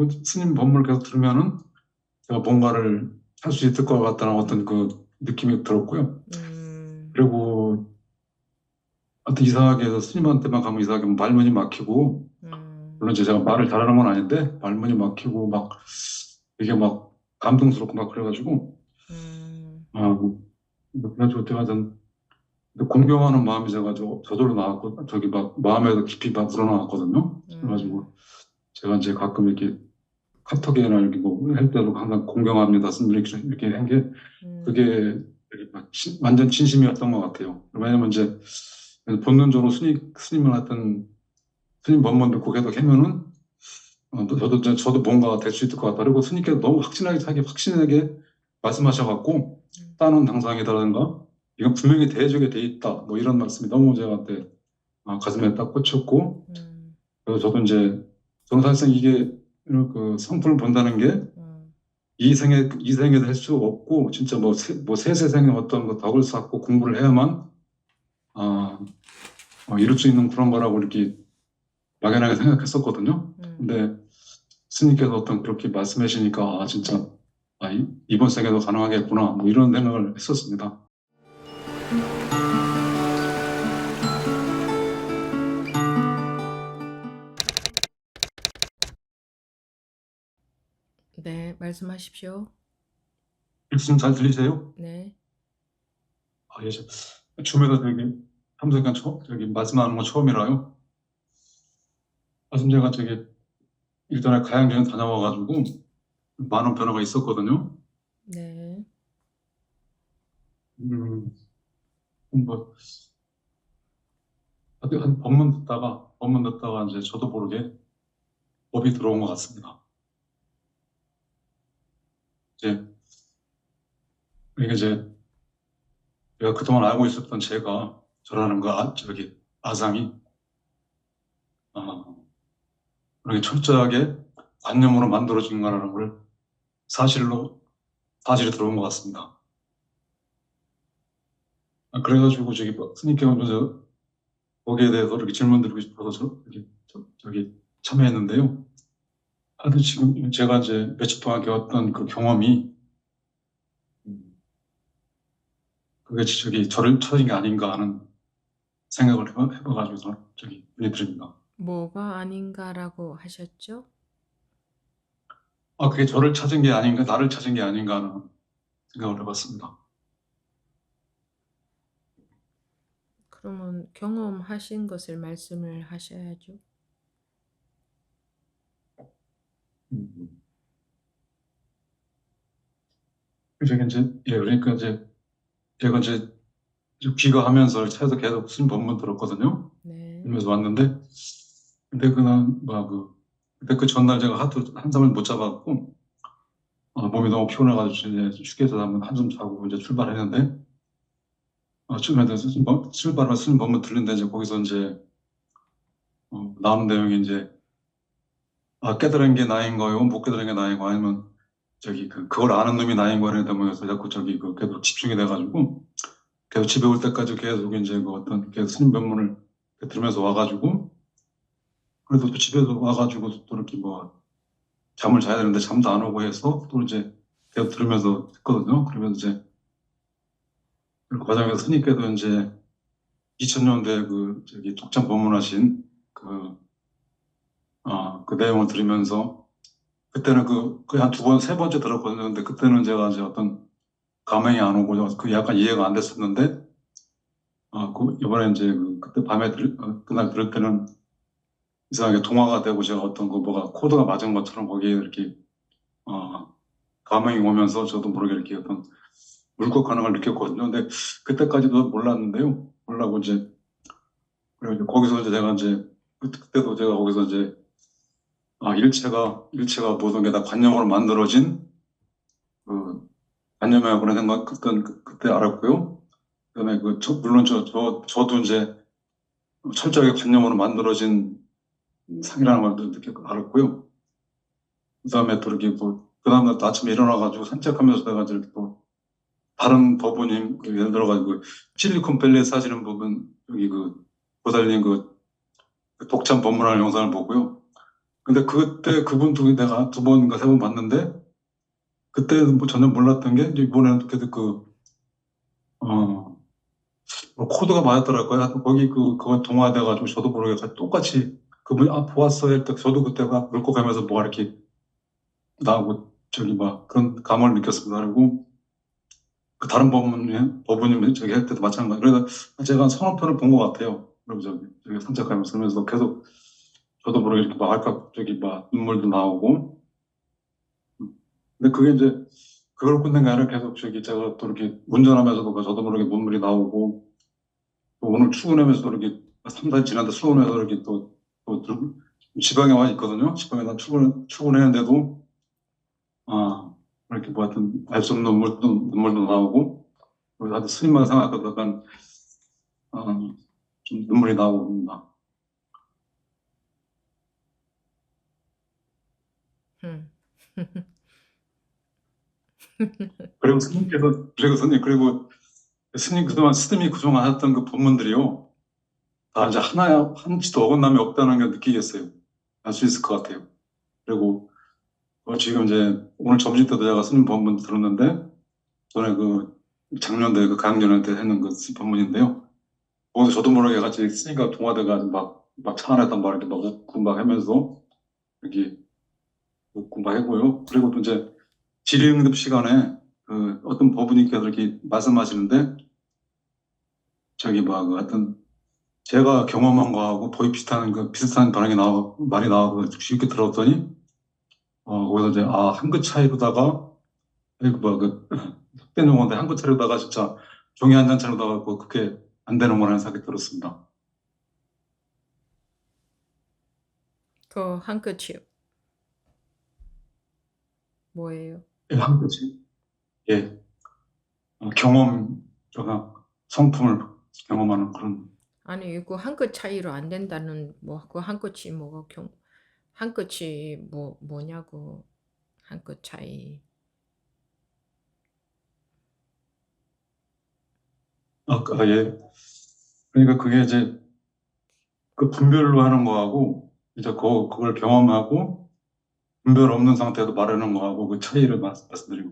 그 스님 법문을 계속 들으면은 제가 뭔가를 할 수 있을 것 같다는 어떤 그 느낌이 들었고요. 그리고 하여튼 이상하게 해서 스님한테만 가면 이상하게 말문이 막히고, 물론 이제 제가 말을 잘하는 건 아닌데 말문이 막히고 막 이게 막 감동스럽고 막 그래가지고 그래가지고 제가 좀 공경하는 마음이 제가지고 저절로 나왔고 저기 막 마음에도 깊이 막 우러나왔거든요. 그래가지고 제가 이제 가끔 이렇게 카톡이나 이렇게 뭐 할 때도 항상 공경합니다. 스님 이렇게 한 게 그게 되게 막 완전 진심이었던 것 같아요. 왜냐면 이제 본능적으로 스님을 하여튼 스님 법문 듣고 계속 하면은 저도 뭔가 될 수 있을 것 같다. 그리고 스님께서 너무 확신하게 말씀하셔갖고, 따는 당상이다라든가, 이건 분명히 대적에 돼 있다. 뭐 이런 말씀이 너무 저한테 가슴에 딱 꽂혔고, 그래서 저는 사실상 이게 그 성품을 본다는 게 이생에도 할 수 없고, 진짜 뭐 세세생의 어떤 그 덕을 쌓고 공부를 해야만, 아, 이룰 수 있는 그런 거라고 이렇게 막연하게 생각했었거든요. 근데 스님께서 어떤 그렇게 말씀해 주시니까 진짜 이번 생에도 가능하겠구나 뭐 이런 생각을 했었습니다. 네, 말씀하십시오. 말씀 잘 들리세요? 네. 예, 줌에서 참석한 말씀하는 건 처음이라요. 말씀 제가 일전에 가양대원 다녀와가지고 많은 변화가 있었거든요. 네. 음, 뭐 한 법문 듣다가 이제 저도 모르게 법이 들어온 것 같습니다. 이제 이게 제가 그동안 알고 있었던 제가 저라는 아상이 그렇게 철저하게 관념으로 만들어진 거라는 걸 사실이 들어온 것 같습니다. 그래가지고 스님께 먼저 거기에 대해서 이렇게 질문 드리고 싶어서 참여했는데요. 하여튼 지금 제가 이제 며칠 동안 겪었던 그 경험이 음, 그게 저를 찾은 게 아닌가 하는 생각을 해봐가지고 문의드립니다. 뭐가 아닌가라고 하셨죠? 그게 저를 찾은 게 아닌가, 나를 찾은 게 아닌가 하는 생각을 해봤습니다. 그러면 경험하신 것을 말씀을 하셔야죠. 음. 그러니까 제가 귀가하면서 차에서 계속 스님 법문 들었거든요. 네. 그러면서 왔는데, 근데 그때 그 전날 제가 하도 한잠을 못 자갖고, 몸이 너무 피곤해가지고 이제 휴게소 한숨 자고 이제 출발했는데, 출발을 스님 법문 들는데 이제 거기서 이제, 나오는 내용이 이제, 깨달은 게 나인 거요, 못 깨달은 게 나인 거, 아니면 그걸 아는 놈이 나인 거라는 대목에서 자꾸 계속 집중이 돼가지고, 계속 집에 올 때까지 계속 이제 계속 스님 법문을 들으면서 와가지고, 그래도 또 집에서 와가지고 또 이렇게 잠을 자야 되는데 잠도 안 오고 해서 또 이제 계속 들으면서 했거든요. 그러면서 이제 그 과정에서 스님께서 이제 2000년대 독참 법문하신 그 내용을 들으면서 그때는 한 두 번, 세 번째 들었거든요. 근데 그때는 제가 이제 어떤 감흥이 안 오고 그 약간 이해가 안 됐었는데, 이번에 이제 그때 그날 들을 때는 이상하게 동화가 되고 제가 어떤 뭐가 코드가 맞은 것처럼 거기에 이렇게, 어, 감흥이 오면서 저도 모르게 이렇게 어떤 울컥하는 걸 느꼈거든요. 근데 그때까지도 몰랐는데요. 몰라고 그래서 거기서 이제 제가 이제, 그때도 제가 거기서 이제, 일체가 모든 게 다 관념으로 만들어진, 그, 관념이라고 그런 생각, 그때 알았고요. 그다음에 물론 저도 이제 철저하게 관념으로 만들어진 상이라는 걸 알았고요. 그다음에 또 이렇게 그 다음날 또 아침에 일어나가지고 산책하면서 내가 이제 또 다른 법원님, 예를 들어가지고 실리콘밸리에 사시는 부분, 여기 보살님 독참 법문하는 영상을 보고요. 근데 그때 그분도 내가 두 번인가 세 번 봤는데, 그때는 뭐 전혀 몰랐던 게, 이제 이번에는 그래도 어, 뭐 코드가 맞았더라고요. 하여튼 거기 그거 동화돼가지고 저도 모르게 똑같이 그분이, 보았어요. 할 때 저도 그때 막 울컥하면서 뭐가 이렇게 나오고, 저기 막 그런 감을 느꼈습니다. 그리고 그 다른 법무님 저기 할 때도 마찬가지. 그래서 제가 서너 편을 본 것 같아요. 그리고 저기 산책하면서 그러면서 계속 저도 모르게 이렇게 막 알까 저기 막 눈물도 나오고. 근데 그게 이제 그걸 끝낸 게 아니라 계속 저기 제가 또 이렇게 운전하면서도 저도 모르게 눈물이 나오고, 또 오늘 출근하면서도 이렇게 3달 지났다 출근해서 이렇게 또 지방에 와 있거든요. 지방에 나 출근했는데도 이렇게 뭐 하여튼 알 수 없는 눈물도 나오고, 그래서 하여튼 스님만 생각하다 약간 아, 좀 눈물이 나오고 그럽니다. 음. 그리고 스님이 그동안 하셨던 그 법문들이요. 다 이제 한치도 어긋남이 없다는 걸 느끼겠어요. 알 수 있을 것 같아요. 그리고 지금 이제 오늘 점심 때도 제가 스님 법문 들었는데, 전에 그 작년도에 그 가학연회 때 했는 그 법문인데요. 거기서 저도 모르게 같이 스님과 동화돼가지고 막 차 안에다 막 이렇게 막 웃고 막 하면서 여기 웃고 막 하고요. 그리고 또 이제 질의응답 시간에 그 어떤 법무님께서 이렇게 말씀하시는데, 저기 뭐 하여튼 제가 경험한 거하고 거의 비슷한 반응이 말이 나오고 쉽게 들었더니, 거기서 이제, 한 끗 차이로다가, 속된 용어인데 한 끗 차이로다가 진짜 종이 한 장 차이로다가 그렇게 안 되는 거라는 생각이 들었습니다. 그 한 끝이요. 뭐예요? 예, 한 끗이. 예, 제가 성품을 경험하는 그런. 아니, 그 한 끗 차이로 안 된다는, 뭐, 그 한 끝이 뭐가 한 끝이 뭐냐고, 한 끝 차이. 예. 그러니까 그게 이제 그 분별로 하는 거하고, 이제 그걸 경험하고, 분별 없는 상태에서 말하는 거하고 그 차이를 말씀드리고.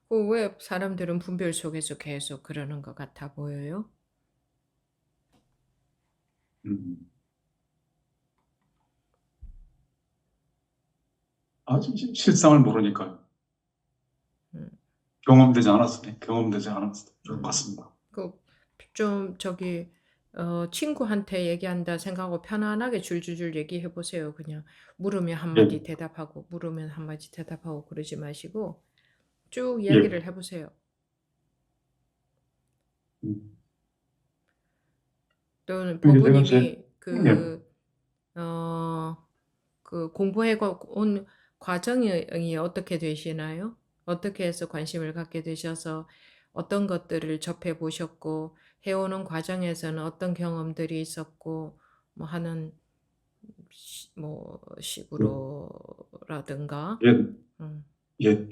그 왜 사람들은 분별 속에서 계속 그러는 것 같아 보여요? 음. 실상을 모르니까요. 음, 경험되지 않았을 것 음. 같습니다. 그, 좀, 친구한테 얘기한다 생각하고 편안하게 줄줄줄 얘기해 보세요. 그냥 물으면 예, 한마디 대답하고, 물으면 한마디 대답하고 그러지 마시고, 쭉 예. 이야기를 해보세요. 음. 또는 이게 제가 법부님이 예, 어, 그 공부해 온 과정이 어떻게 되시나요? 어떻게 해서 관심을 갖게 되셔서 어떤 것들을 접해 보셨고, 해오는 과정에서는 어떤 경험들이 있었고, 뭐 하는 뭐 식으로라든가, 예, 음, 예.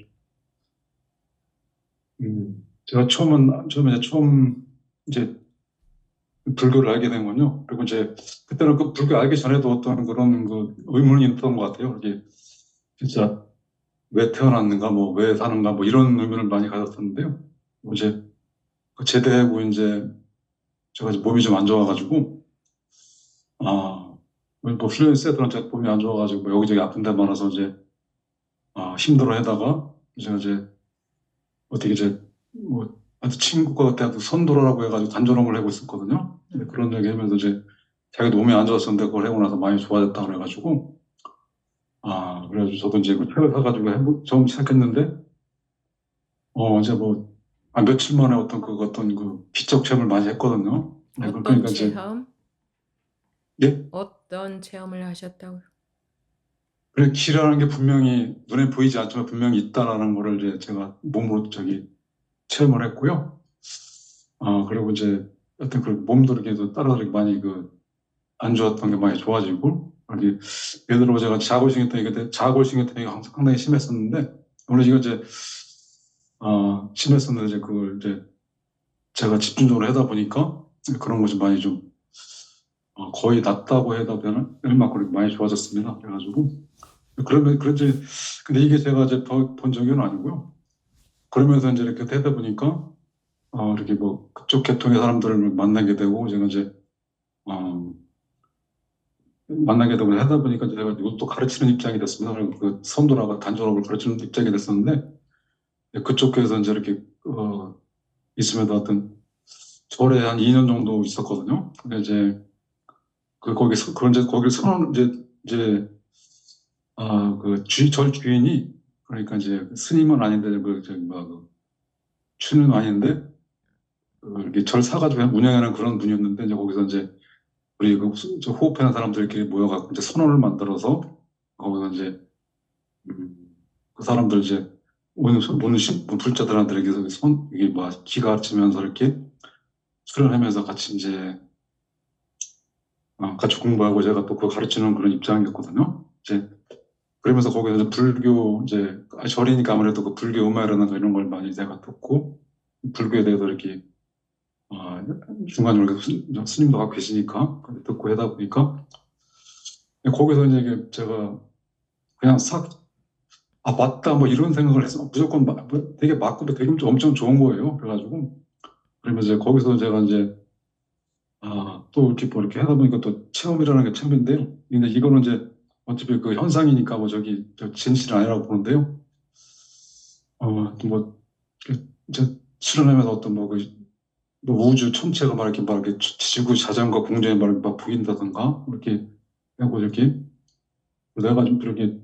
제가 처음 이제 불교를 알게 된 건요. 그리고 이제 그때는 그 불교 알기 전에도 어떤 그런 그 의문이 있었던 것 같아요. 이게 진짜 왜 태어났는가, 뭐 왜 사는가, 뭐 이런 의문을 많이 가졌었는데요. 이제 그 제대하고 이제 제가 이제 몸이 좀 안 좋아가지고, 뭐 플루엔스 애들한테 몸이 안 좋아가지고 뭐 여기저기 아픈 데 많아서 이제 힘들어 하다가 이제 어떻게 이제 뭐 아주 친구가 그때 아주 선도라고 해가지고 단조롱을 하고 있었거든요. 근데 음. 그런 얘기 하면서 이제 자기도 몸이 안 좋았었는데 그걸 하고 나서 많이 좋아졌다 그래가지고, 그래가지고 저도 이제 그 책을 사가지고 처음 시작했는데, 이제 뭐 며칠 만에 어떤 그 비적 체험을 많이 했거든요. 네, 어떤 그러니까 이제 체험? 예, 어떤 체험을 하셨다고요? 그래 길이라는 게 분명히 눈에 보이지 않지만 분명히 있다라는 거를 이제 제가 몸으로 저기 체험을 했고요. 그리고 이제 여튼 그 몸도 이렇게 따라 이렇게 많이 안 좋았던 게 많이 좋아지고, 이렇게 예를 들어 제가 자골신경통이 상당히 심했었는데, 오늘 이제 심했었는데 이제 그걸 이제 제가 집중적으로 하다 보니까 그런 것이 많이 좀 거의 낫다고 해도 되나? 얼마큼 그렇게 많이 좋아졌습니다. 그래가지고 그러면 그런지 근데 이게 제가 이제 본 적은 아니고요. 그러면서 이제 이렇게 되다 보니까 이렇게 뭐 그쪽 계통의 사람들을 만나게 되고 제가 이제 어, 만나게 되고 하다 보니까 제가 이것도 가르치는 입장이 됐습니다. 그리고 그 선도라가 단전업을 가르치는 입장이 됐었는데 그쪽에서 이제 이렇게 있으면서 어떤 절에 한 2년 정도 있었거든요. 근데 이제 거기서 그런 이제 거기 선언 이제 절 주인이 그러니까 이제 스님은 아닌데 그 저기 그 추는 아닌데 이렇게 절 사가지고 운영하는 그런 분이었는데 이제 거기서 이제 우리 저 호흡하는 사람들끼리 모여갖고 이제 선언을 만들어서 거기서 이제 그 사람들 이제 오는 불자들한테 이게 뭐 기가 가르치면서 이렇게 수련하면서 같이 이제 같이 공부하고 제가 또 그거 가르치는 그런 입장이었거든요. 이제 그러면서 거기서 이제 불교 이제 절이니까 아무래도 그 불교 음악이라든가 이런 걸 많이 제가 듣고 불교에 대해서 이렇게 중간중간 스님도 갖고 계시니까 듣고 하다 보니까 거기서 이제 제가 그냥 맞다 뭐 이런 생각을 해서 무조건 되게 맞고 되게 엄청 좋은 거예요. 그래가지고 그러면서 이제 거기서 제가 이제 또 이렇게 뭐 이렇게 하다 보니까 또 체험이라는 게 체험인데요. 근데 이거는 이제 어차피 그 현상이니까 뭐 저 진실은 아니라고 보는데요. 뭐 이제 실현하면서 어떤 뭐 우주 천체가 막 이렇게 지구 자전거 공중에 막 보인다던가 이렇게 하고 이렇게 내가 좀 그렇게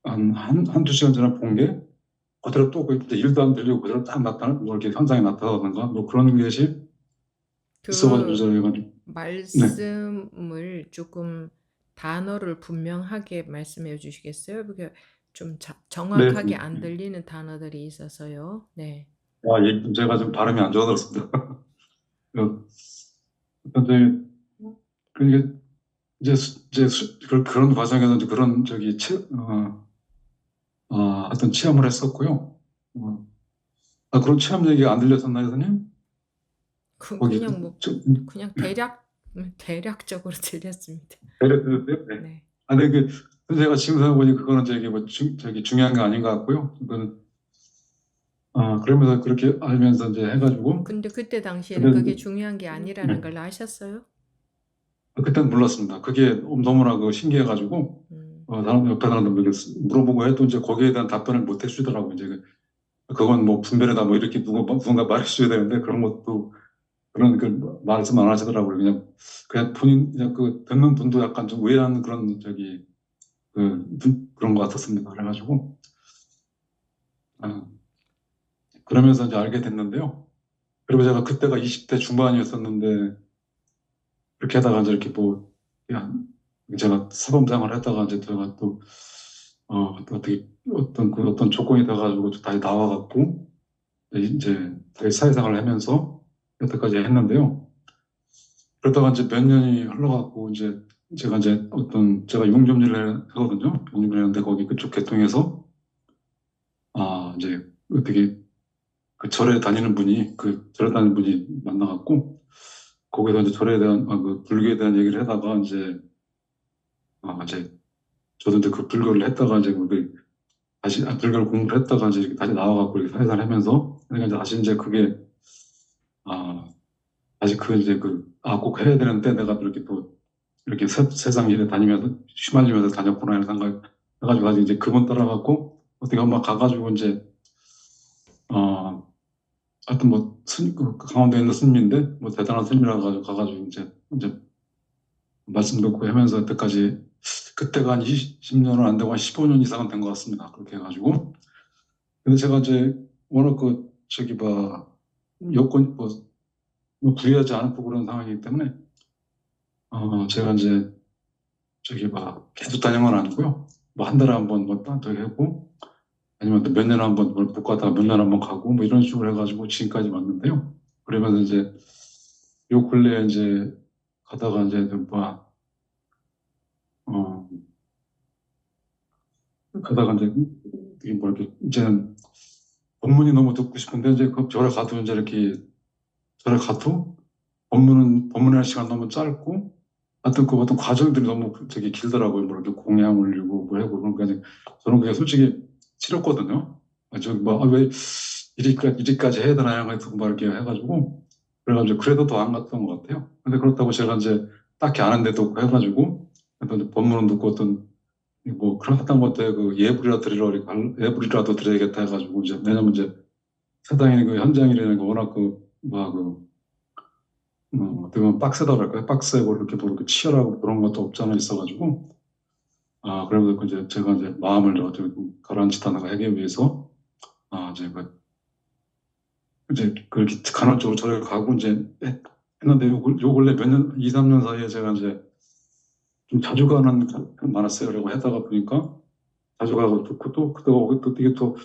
한두 시간 전에 본 게 그대로 또 일도 안 들리고 그대로 딱 뭐 이렇게 현상이 나타나던가 뭐 그런 것이 있어가지고 그 제가 네, 말씀을 조금 단어를 분명하게 말씀해 주시겠어요? 그게 좀 네, 정확하게 안 들리는 단어들이 있어서요. 네. 제가 좀 발음이 안 좋아졌습니다. 근데 그러니까 그런 과정에서 이제 그런 어떤 체험을 했었고요. 어, 그런 체험 얘기가 안 들렸었나요, 선생님? 거기 그냥 뭐 그냥 대략적으로 들렸습니다. 배려드렸대요? 네. 네. 근데 제가 지금 생각해보니 그거는 저기 중요한 게 아닌 것 같고요. 그거는, 그러면서 그렇게 알면서 이제 해가지고, 근데 그때 당시에는 근데, 그게 중요한 게 아니라는 네. 걸 아셨어요? 그때는 몰랐습니다. 그게 너무나 신기해가지고, 음. 옆에 사람들 물어보고 해도 이제 거기에 대한 답변을 못 해주더라고요. 이제 그건 뭐 분별이다 뭐 이렇게 누군가 말해줘야 되는데 그런 것도 그런 말씀 안 하시더라고요. 그냥 본인 그냥 듣는 분도 약간 좀 의아한 그런 그런 것 같았습니다. 그래가지고 아, 그러면서 이제 알게 됐는데요. 그리고 제가 그때가 20대 중반이었었는데 그렇게 하다가 이제 이렇게 뭐 그냥 제가 사범생활 했다가 이제 제가 또 어떻게 어떤 조건이 돼가지고 다시 나와갖고 이제 다시 사회생활을 하면서 여태까지 했는데요. 그러다가 이제 몇 년이 흘러가고 이제 제가 용접일을 하거든요. 용접을 했는데 거기 그쪽 계통에서 이제 어떻게 절에 다니는 분이 만나갖고 거기서 이제 절에 대한 그 불교에 대한 얘기를 하다가 이제 저도 이제 그 불교를 했다가 이제 다시 불교를 공부를 했다가 이제 이렇게 다시 나와갖고 이렇게 사회생활 하면서 그러니까 이제 다시 이제 그게 아 다시 이제 꼭 해야 되는데 내가 이렇게 또 이렇게 세상 일에 다니면서 휘말리면서 다녔구나 이런 생각 해가지고 다시 이제 그분 따라갖고 어떻게 한번 가가지고 이제 어 하여튼 뭐 강원도에 있는 스님인데 뭐 대단한 스님이라고 가가지고 이제 말씀 듣고 하면서 여태까지 그때가 한 20년은 안 되고 한 15년 이상은 된 것 같습니다. 그렇게 해가지고 근데 제가 이제 워낙 여건 뭐 부유하지 않고 그런 상황이기 때문에 제가 이제 계속 다닌 건 아니고요. 뭐 한 달에 한 번 뭐또 하고 아니면 또 몇 년에 한 번 못 가다가 몇 년에 한 번 가고 뭐 이런 식으로 해가지고 지금까지 왔는데요. 그러면서 이제 요 근래에 이제 가다가 이제 어, 가다가 이제 이게 뭐 이렇게 이제는 법문이 너무 듣고 싶은데 이제 그 절에 가도 법문할 시간 너무 짧고 하여튼 그 어떤 과정들이 너무 저기 길더라고요. 뭐 이렇게 공양 올리고 뭐 하고 그러니까 이제 저는 그게 솔직히 싫었거든요. 저기 뭐 왜 이리까지 해야 되나 해서 막 이렇게 해가지고 그래가지고 그래도 더 안 갔던 것 같아요. 근데 그렇다고 제가 이제 딱히 아는 데도 없고 해가지고 그래도 이제 법문은 듣고 어떤 뭐 그런 했던 것때 그 예불이라도 드려야겠다 해가지고 이제 왜냐면 이제 사당이 그 현장이라는 거 워낙 어떻게 보면 빡세다 그럴까요? 빡세고 이렇게 뭐 이렇게 치열하고 그런 것도 없잖아 있어가지고 그래서 이제 제가 이제 마음을 어떻게 가라앉히다가 하기 위해서 이제 이제 그렇게 간헐적으로 저를 가고 이제 했는데 요 근래 몇 년, 2, 3년 사이에 제가 이제 좀 자주 가는 많았어요. 그러고 하다가 보니까 자주 가고 또 이게 또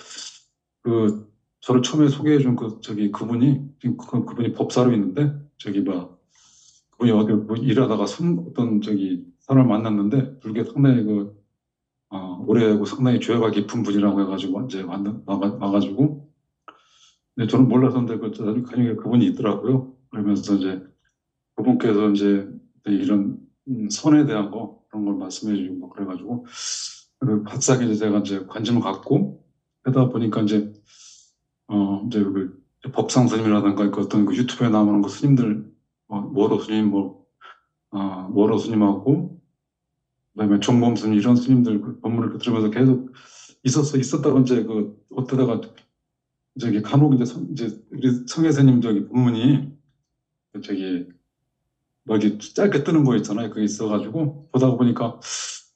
그 저를 처음에 소개해준 그분이 지금 그분이 법사로 있는데 저기 그분이 어디 뭐 일하다가 어떤 저기 사람을 만났는데 그게 상당히 오래하고 상당히 죄가 깊은 분이라고 해가지고 이제 와가지고 근데 저는 몰랐었는데 나중에 그분이 있더라고요. 그러면서 이제 그분께서 이제 이런 선에 대한 거 그런 걸 말씀해 주고 뭐 그래가지고 바싹 이제 제가 이제 관심을 갖고 하다 보니까 이제 법상 스님이라든가 그 어떤 그 유튜브에 나오는 그 스님들 워로 스님 워로 스님하고 그다음에 정범 스님 이런 스님들 그 법문을 이렇게 들으면서 계속 있었다가 이제 어떠다가 저기 간혹 이제 우리 성혜사님 저기 법문이 저기 뭐 이렇게 짧게 뜨는 거 있잖아요. 그게 있어가지고 보다 보니까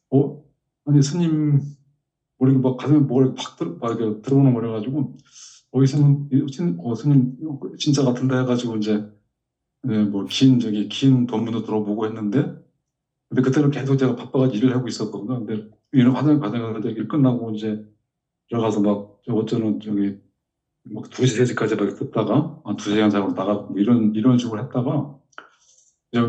어 아니 스님 우리 막 가슴에 뭘 막 이렇게 들어오는 거래 가지고 이 스님 진짜 같은데 해가지고 이제 뭐 긴 법문도 들어보고 했는데 근데 그때는 계속 제가 바빠가지고 일을 하고 있었거든요. 근데 일을 과정에서 일 끝나고 이제 들어가서 막 어쩌는 저기 뭐 2시, 3시까지 막 듣다가 2시간 자고 나가고 뭐 이런 식으로 했다가 이제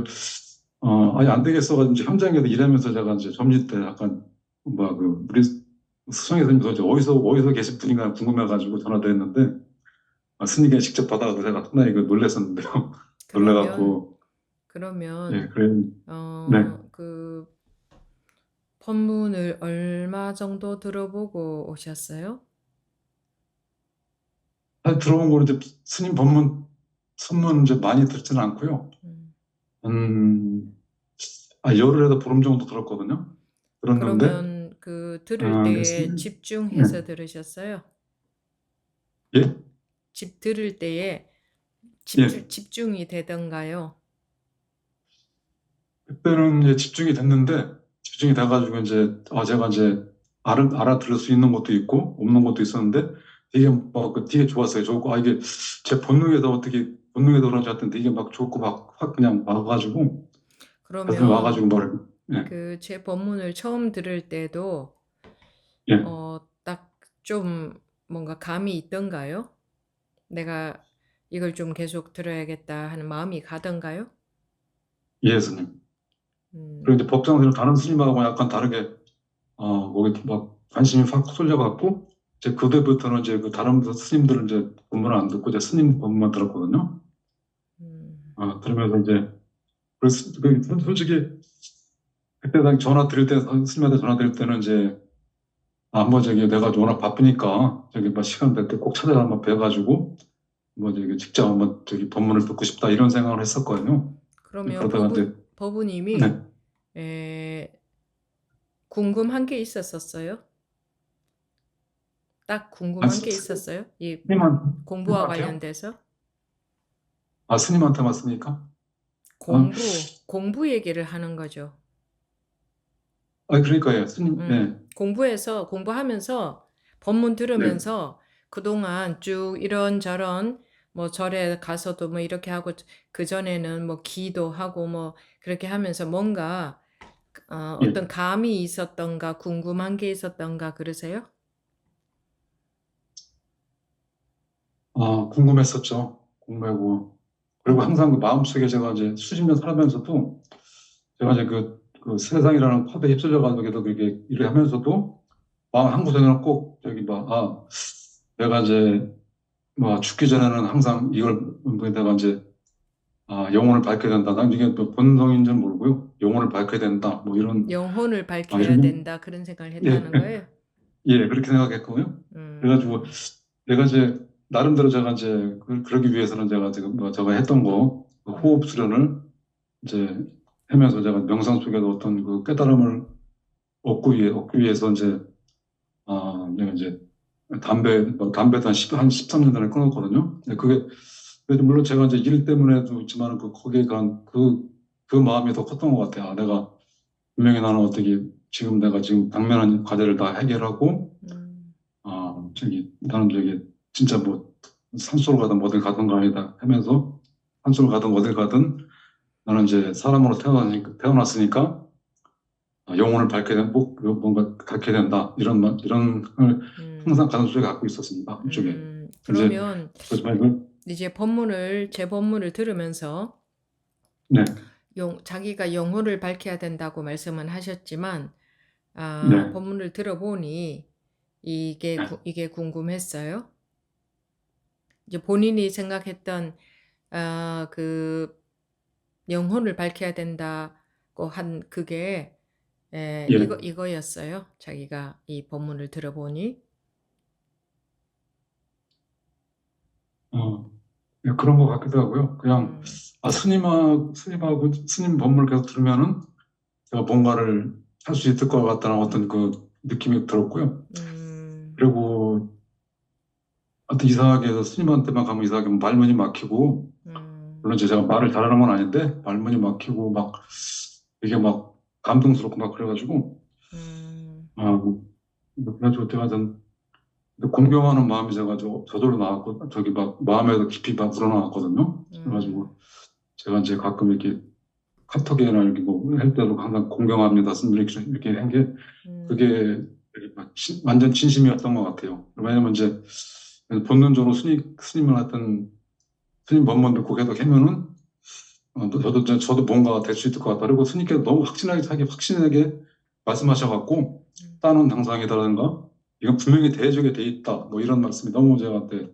아니 안 되겠어가지고 이제 현장에서 일하면서 제가 이제 점심 때 약간 우리 수성의 스님도 이제 어디서 계신 분인가 궁금해가지고 전화도 했는데 스님께 직접 받아가지고 제가 상당히 놀랬었는데요. 그러면 놀래갖고 예 그러면 그래 네 그 법문을 얼마 정도 들어보고 오셨어요? 들어본 거로 이제 스님 선문 이제 많이 듣지는 않고요. 음. 음, 열흘에서 보름 정도 들었거든요. 들었는데 그러면 그 들을 때에 네. 집중해서 들으셨어요? 예? 들을 때에 예. 집중이 되던가요? 그때는 이제 집중이 돼가지고 제가 이제 알아들을 수 있는 것도 있고 없는 것도 있었는데 되게 좋았어요. 좋고 이게 제 본능에서 어떻게 본능에서 그런지 하여튼 되게 막 좋고 막 확 그냥 와가지고 가슴에 그러면 와가지고 예. 그 제 법문을 처음 들을 때도 예. 딱 좀 뭔가 감이 있던가요? 내가 이걸 좀 계속 들어야겠다 하는 마음이 가던가요? 예, 스님. 그리고 음. 이제 법정에서 다른 스님하고 약간 다르게 거기 막 관심이 확 쏠려갖고 이제 그때부터는 이제 다른 스님들은 이제 법문을 안 듣고 이제 스님 법문만 들었거든요. 음. 들으면서 이제 그래서 솔직히 그때 당시 스님한테 전화 드릴 때는 이제 뭐 저기 내가 워낙 바쁘니까 저기 뭐 시간 될 때 꼭 찾아서 한번 뵈가지고 뭐 저기 직접 한번 저기 법문을 듣고 싶다 이런 생각을 했었거든요. 그러면 그러다가 이제 법우님이 네. 궁금한 게 있었었어요? 딱 아, 궁금한 게 있었어요? 이 공부와 스님한테요? 관련돼서? 스님한테 맞습니까? 아, 공부 얘기를 하는 거죠. 그러니까요. 스님, 네, 공부하면서 법문 네, 들으면서 그동안 쭉 이런저런 뭐 절에 가서도 뭐 이렇게 하고 그전에는 뭐 기도하고 뭐 그렇게 하면서 뭔가 예. 어떤 감이 있었던가 궁금한 게 있었던가 그러세요? 궁금했었죠. 궁금하고. 그리고 항상 그 마음속에 제가 이제 수십 년 살면서도 제가 이제 그 세상이라는 팝에 휩쓸려가지고 계속 그렇게 일을 하면서도 마음 한구석에는 꼭 저기 내가 이제 죽기 전에는 항상 이걸 내가 이제 영혼을 밝혀야 된다. 난 이게 뭐 본성인 줄 모르고요. 영혼을 밝혀야 된다. 뭐 이런, 영혼을 밝혀야 이런, 된다. 그런 생각을 예, 했다는 거예요. 예, 그렇게 생각했거든요. 그래가지고 음, 내가 이제, 나름대로 제가 이제, 그러기 위해서는 제가 지금 뭐 제가 했던 거, 그 호흡 음, 수련을 이제 하면서 제가 명상 속에도 어떤 그 깨달음을 얻기 위해서 이제, 내가 이제 담배도 한 13년 전에 끊었거든요. 근데 그게 물론 제가 이제 일 때문에도 있지만 거기에 그 마음이 더 컸던 것 같아요. 내가 분명히 나는 어떻게 내가 지금 당면한 과제를 다 해결하고, 음, 나는 진짜 뭐 산소를 가든 뭐든 가든 간이다 하면서 산소를 가든 어딜 가든 나는 이제 사람으로 태어났으니까 영혼을 밝게 된, 뭔가 갖게 된다. 이런 걸 항상 음, 가슴속에 갖고 있었습니다. 이쪽에. 이제, 그러면 그렇지만 이걸, 이제 제 법문을 들으면서 네, 자기가 영혼을 밝혀야 된다고 말씀은 하셨지만, 네, 법문을 들어보니 이게 궁금했어요. 이제 본인이 생각했던 그 영혼을 밝혀야 된다고 한 그게 예, 이거였어요. 자기가 이 법문을 들어보니. 어, 예, 그런 것 같기도 하고요. 그냥, 음, 스님 법문을 계속 들으면은 제가 뭔가를 할 수 있을 것 같다는 어떤 그 느낌이 들었고요. 음, 그리고 하여튼 이상하게 해서 스님한테만 가면 이상하게 말문이 막히고, 음, 물론 이제 제가 말을 잘하는 건 아닌데, 말문이 막히고, 이게 막 감동스럽고 막 그래가지고, 음, 그래가지고 제가 좀 공경하는 마음이 제가지고 저절로 나왔고, 저기 막 마음에도 깊이 막 우러나왔거든요. 음, 그래가지고 제가 이제 가끔 이렇게 카톡이나 이렇게 뭐 할 때도 항상 공경합니다. 이렇게 한 게, 음, 그게 완전 진심이었던 것 같아요. 왜냐면 이제 본능적으로 스님을 하여튼 스님 법문 듣고 계속 하면은 저도 뭔가 될 수 있을 것 같다. 그리고 스님께서 너무 확신하게 말씀하셔갖고 음, 따는 당상이다라든가 이건 분명히 대적에 돼 있다. 뭐 이런 말씀이 너무 저한테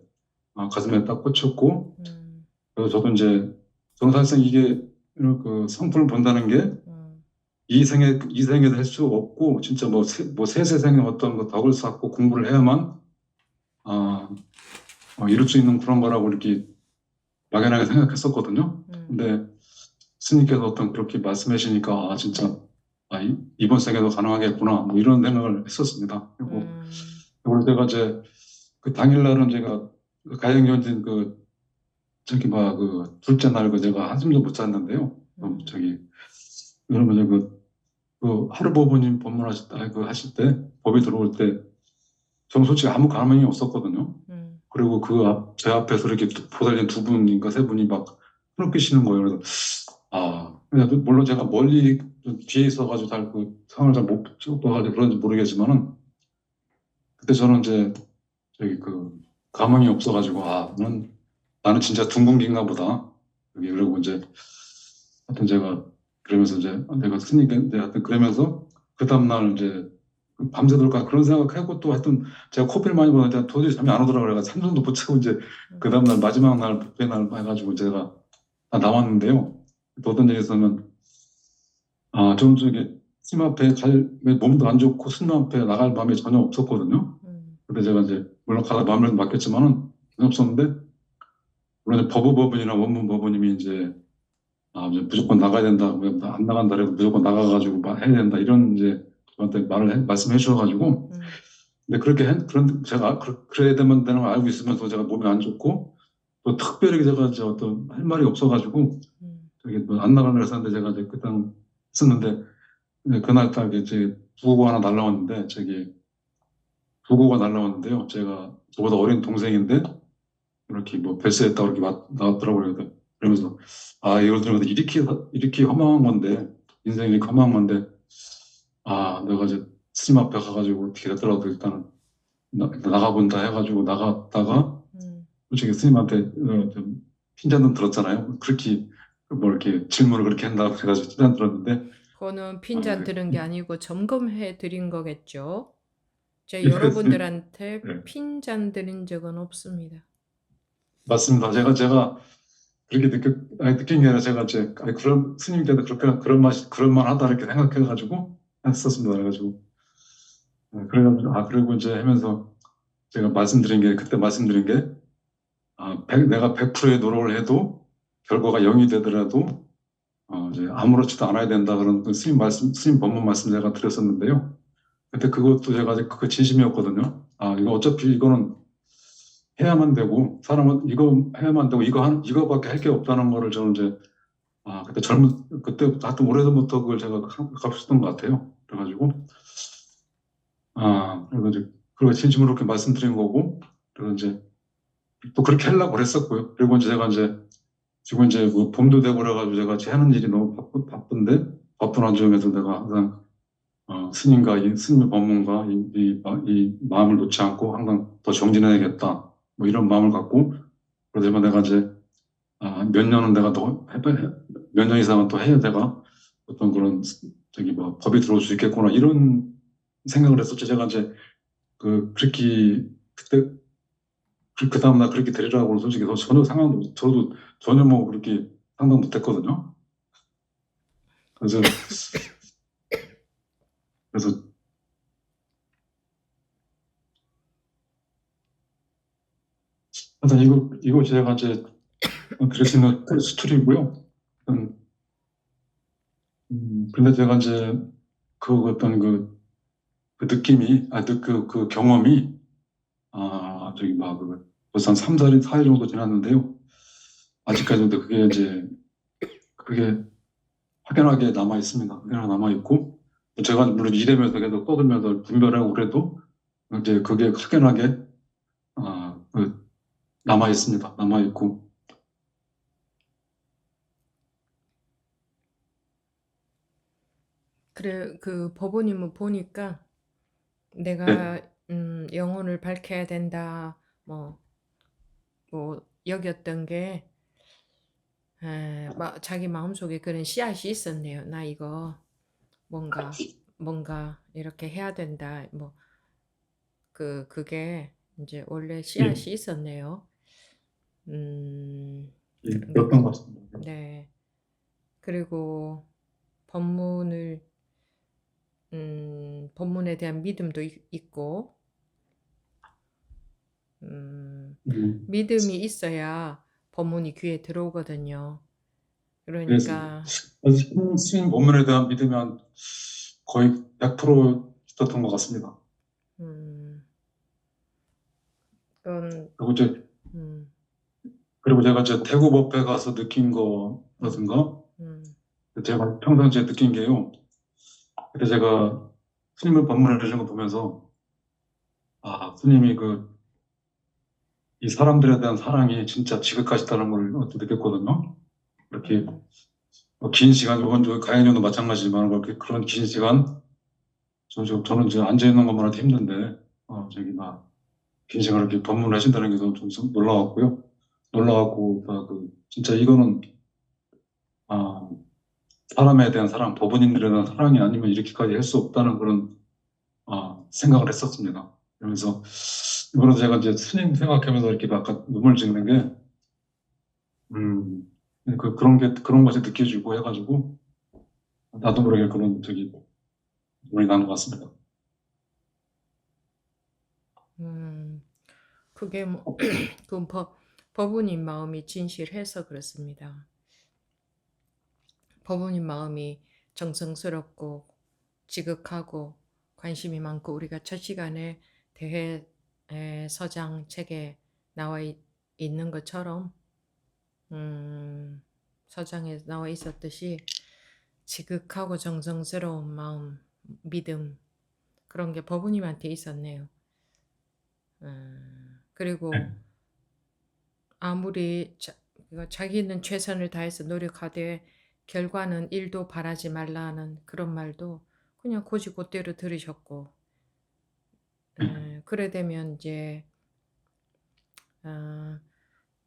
가슴에 딱 꽂혔고 음, 그래서 저는 사실상 이게 그 성품을 본다는 게 음, 이생에도 할 수 없고 진짜 뭐 세세생의 어떤 그 덕을 쌓고 공부를 해야만 아, 이룰 수 있는 그런 거라고 이렇게 막연하게 생각했었거든요. 음, 근데 스님께서 어떤 그렇게 말씀하시니까 진짜 이번 생에도 가능하겠구나 뭐 이런 생각을 했었습니다. 그리고 음, 그걸 제가 이제 그 당일날은 제가 그 가행연진 그 둘째 날 제가 한숨도 못 잤는데요. 음, 여러분 그 하루 법원님 법문하실 때 하실 때 법이 들어올 때 저는 솔직히 아무 감흥이 없었거든요. 음, 그리고 제 앞에서 이렇게 보살님 두 분인가 세 분이 막 흐느끼시는 거예요. 그래서 그냥 물론 제가 멀리 좀 뒤에 있어가지고 잘 그 상황을 잘 못 봐가지고 그런지 모르겠지만은 그때 저는 이제 감흥이 없어가지고 나는 진짜 둥근긴가 보다. 그리고 이제 하여튼 제가 그러면서 이제 내가 스님께 하여튼 그러면서 그 다음날 이제 밤새도록까 그런 생각하고 또 하여튼 제가 커피를 많이 먹었는데 도저히 잠이 안 오더라고요. 그래서 잠도 못 자고 이제 그 음, 다음날 마지막 날 복회 날 해가지고 제가 다 나왔는데요. 또 어떤 얘기에서는 좀 스님 앞에 몸도 안 좋고 스님 앞에 나갈 마음이 전혀 없었거든요. 음, 근데 제가 이제 물론 가다 마음을 맡겼지만은 전혀 없었는데 물론 이제 법무법인이나 원무법인님이 이제 무조건 나가야 된다. 뭐안 나간다 그래도 무조건 나가가지고 해야 된다. 이런 이제 저한테 말씀해 주셔가지고 음, 근데 그런 제가 그래야 되는 걸 알고 있으면서 제가 몸이 안 좋고 또 특별히 제가 이제 어떤 할 말이 없어가지고 음, 저기 뭐안 나가는 했었는데 제가 이제 그때 했었는데 그날 딱 이제 부고가 하나 날라왔는데 부고가 날라왔는데요. 제가 저보다 어린 동생인데 이렇게 뭐 별세했다고 이렇게 나왔더라고요. 그러면서 이걸 들으면서 이렇게 허망한 건데 인생이 이렇게 허망한 건데 내가 이제 스님 앞에 가가지고 어떻게 됐더라도 일단은 나가본다 해가지고 나갔다가 음. 솔직히 스님한테 좀 핀잔도 들었잖아요. 그렇게 뭐 이렇게 질문을 그렇게 한다고 해가지고 핀잔 들었는데 그거는 아, 핀잔 들은 게 아니고 점검해 드린 거겠죠. 제가 예, 스님, 여러분들한테 예, 핀잔 드린 적은 없습니다. 맞습니다. 제가 그렇게 느낀 게 아니라 제가 이제 그런 스님께도 그렇게 그런 말 하다 이렇게 생각해가지고 했었습니다. 그래가지고 그리고 이제 하면서 제가 말씀드린 게 그때 말씀드린 게 내가 100%의 노력을 해도 결과가 0이 되더라도 이제 아무렇지도 않아야 된다 그런 그 스님 법문 말씀 제가 드렸었는데요. 근데 그것도 제가 아직 그 진심이었거든요. 이거 어차피 이거는 해야만 되고 사람은 이거 해야만 되고 이거밖에 할 게 없다는 거를 저는 이제 그때 하여튼 오래전부터 그걸 제가 가르쳤던 것 같아요. 그래가지고 그리고 이제 그걸 진심으로 그렇게 말씀드린 거고 그리고 이제 또 그렇게 하려고 그랬었고요. 그리고 이제 제가 이제 지금 이제 뭐 봄도 되고 그래가지고 제가 하는 일이 너무 바쁜데 바쁜 와중에도 내가 항상 스님과 스님의 법문과 이 마음을 놓지 않고 항상 더 정진해야겠다. 뭐 이런 마음을 갖고 그러다가 내가 이제 몇 년은 내가 몇 년 이상은 또 해야 내가 어떤 그런 뭐 법이 들어올 수 있겠구나 이런 생각을 했었죠. 제가 이제 그렇게 그때 그 다음날 그렇게 되리라고 솔직히 전혀 저도 전혀 뭐 그렇게 상상 못했거든요. 그래서 그래서 하여튼 이거 제가 이제 드릴 수 있는 수틀이고요. 근데 제가 이제 어떤 그 느낌이, 그 경험이, 벌써 한 3, 4일 정도 지났는데요. 아직까지도 그게 확연하게 남아 있습니다. 확연하게 남아 있고, 제가 물론 일하면서 계속 떠들면서 분별하고 그래도, 이제 그게 확연하게, 남아 있습니다. 남아 있고. 그래, 그 법원님은 보니까 네. 내가 영혼을 밝혀야 된다, 뭐, 여겼던 게 자기 마음속에 그런 씨앗이 있었네요. 나 이거 뭔가 이렇게 해야 된다. 뭐 그게 이제 원래 예, 씨앗이 있었네요. 음, 예, 그런 게 그랬던 것 같습니다. 네. 그리고 법문을 법문에 대한 믿음도 있고 음, 음, 믿음이 있어야 법문이 귀에 들어오거든요. 그래서 그러니까 스님 본문에 대한 믿음이 거의 100% 있었던 것 같습니다. 음, 그건 그리고 이제 음, 그리고 제가 이제 대구법회 가서 느낀 음, 거라든가 음, 제가 평상시에 느낀 게요. 그때 제가 스님을 법문을 해주신 거 보면서 스님이 이 사람들에 대한 사랑이 진짜 지극하시다는 걸 느꼈거든요. 이렇게 음, 긴 시간, 이번 가연이도 마찬가지지만 그런 긴 시간 저는 이제 앉아 있는 것만 해도 힘든데 긴 시간 이렇게 법문을 하신다는 게 좀 놀라웠고요. 놀라웠고 진짜 이거는 아, 사람에 대한 사랑, 법원인들에 대한 사랑이 아니면 이렇게까지 할 수 없다는 그런 생각을 했었습니다. 그러면서 이번에 제가 이제 스님 생각하면서 이렇게 아까 눈물 짓는 게 음, 그런 것이 느껴지고 해가지고 나도 모르게 그런 눈물이 나는 것 같습니다. 음. 그게 뭐 그 법운인 마음이 진실해서 그렇습니다. 법운인 마음이 정성스럽고 지극하고 관심이 많고 우리가 첫 시간에 대해 서장 책에 나와 있는 것처럼 서장에 나와 있었듯이 지극하고 정성스러운 마음, 믿음 그런 게 법운님한테 있었네요. 그리고 네. 아무리 자기는 최선을 다해서 노력하되 결과는 일도 바라지 말라는 그런 말도 그냥 곧이곧대로 들으셨고 그래 되면 이제 어,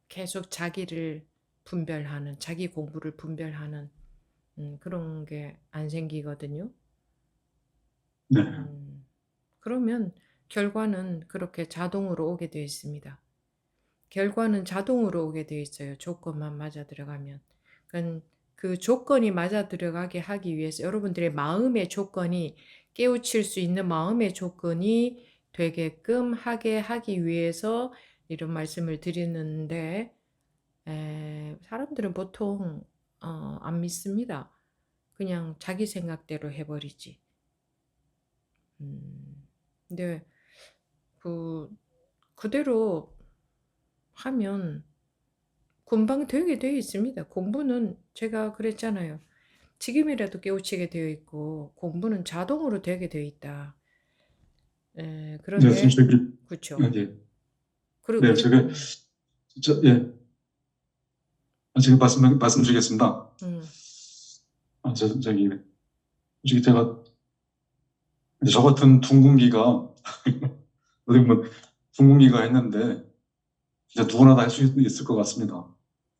계속 자기를 분별하는 자기 공부를 분별하는 그런 게 안 생기거든요. 네. 그러면 결과는 그렇게 자동으로 오게 되어 있습니다. 결과는 자동으로 오게 돼 있어요. 조건만 맞아 들어가면. 그 조건이 맞아 들어가게 하기 위해서 여러분들의 마음의 조건이 깨우칠 수 있는 마음의 조건이 되게끔 하게 하기 위해서 이런 말씀을 드리는데 사람들은 보통 안 믿습니다. 그냥 자기 생각대로 해버리지. 근데 그대로 하면 금방 되게 되어 있습니다. 공부는 제가 그랬잖아요. 지금이라도 깨우치게 되어 있고 공부는 자동으로 되게 되어 있다. 네, 그런데 선생님, 그렇죠. 예. 그리고 네, 제가, 예, 제가 말씀드리겠습니다. 솔직히 제가, 저 같은 둥근기가, 어떻게 보면 둥근기가 했는데, 진짜 누구나 다 할 수 있을 것 같습니다.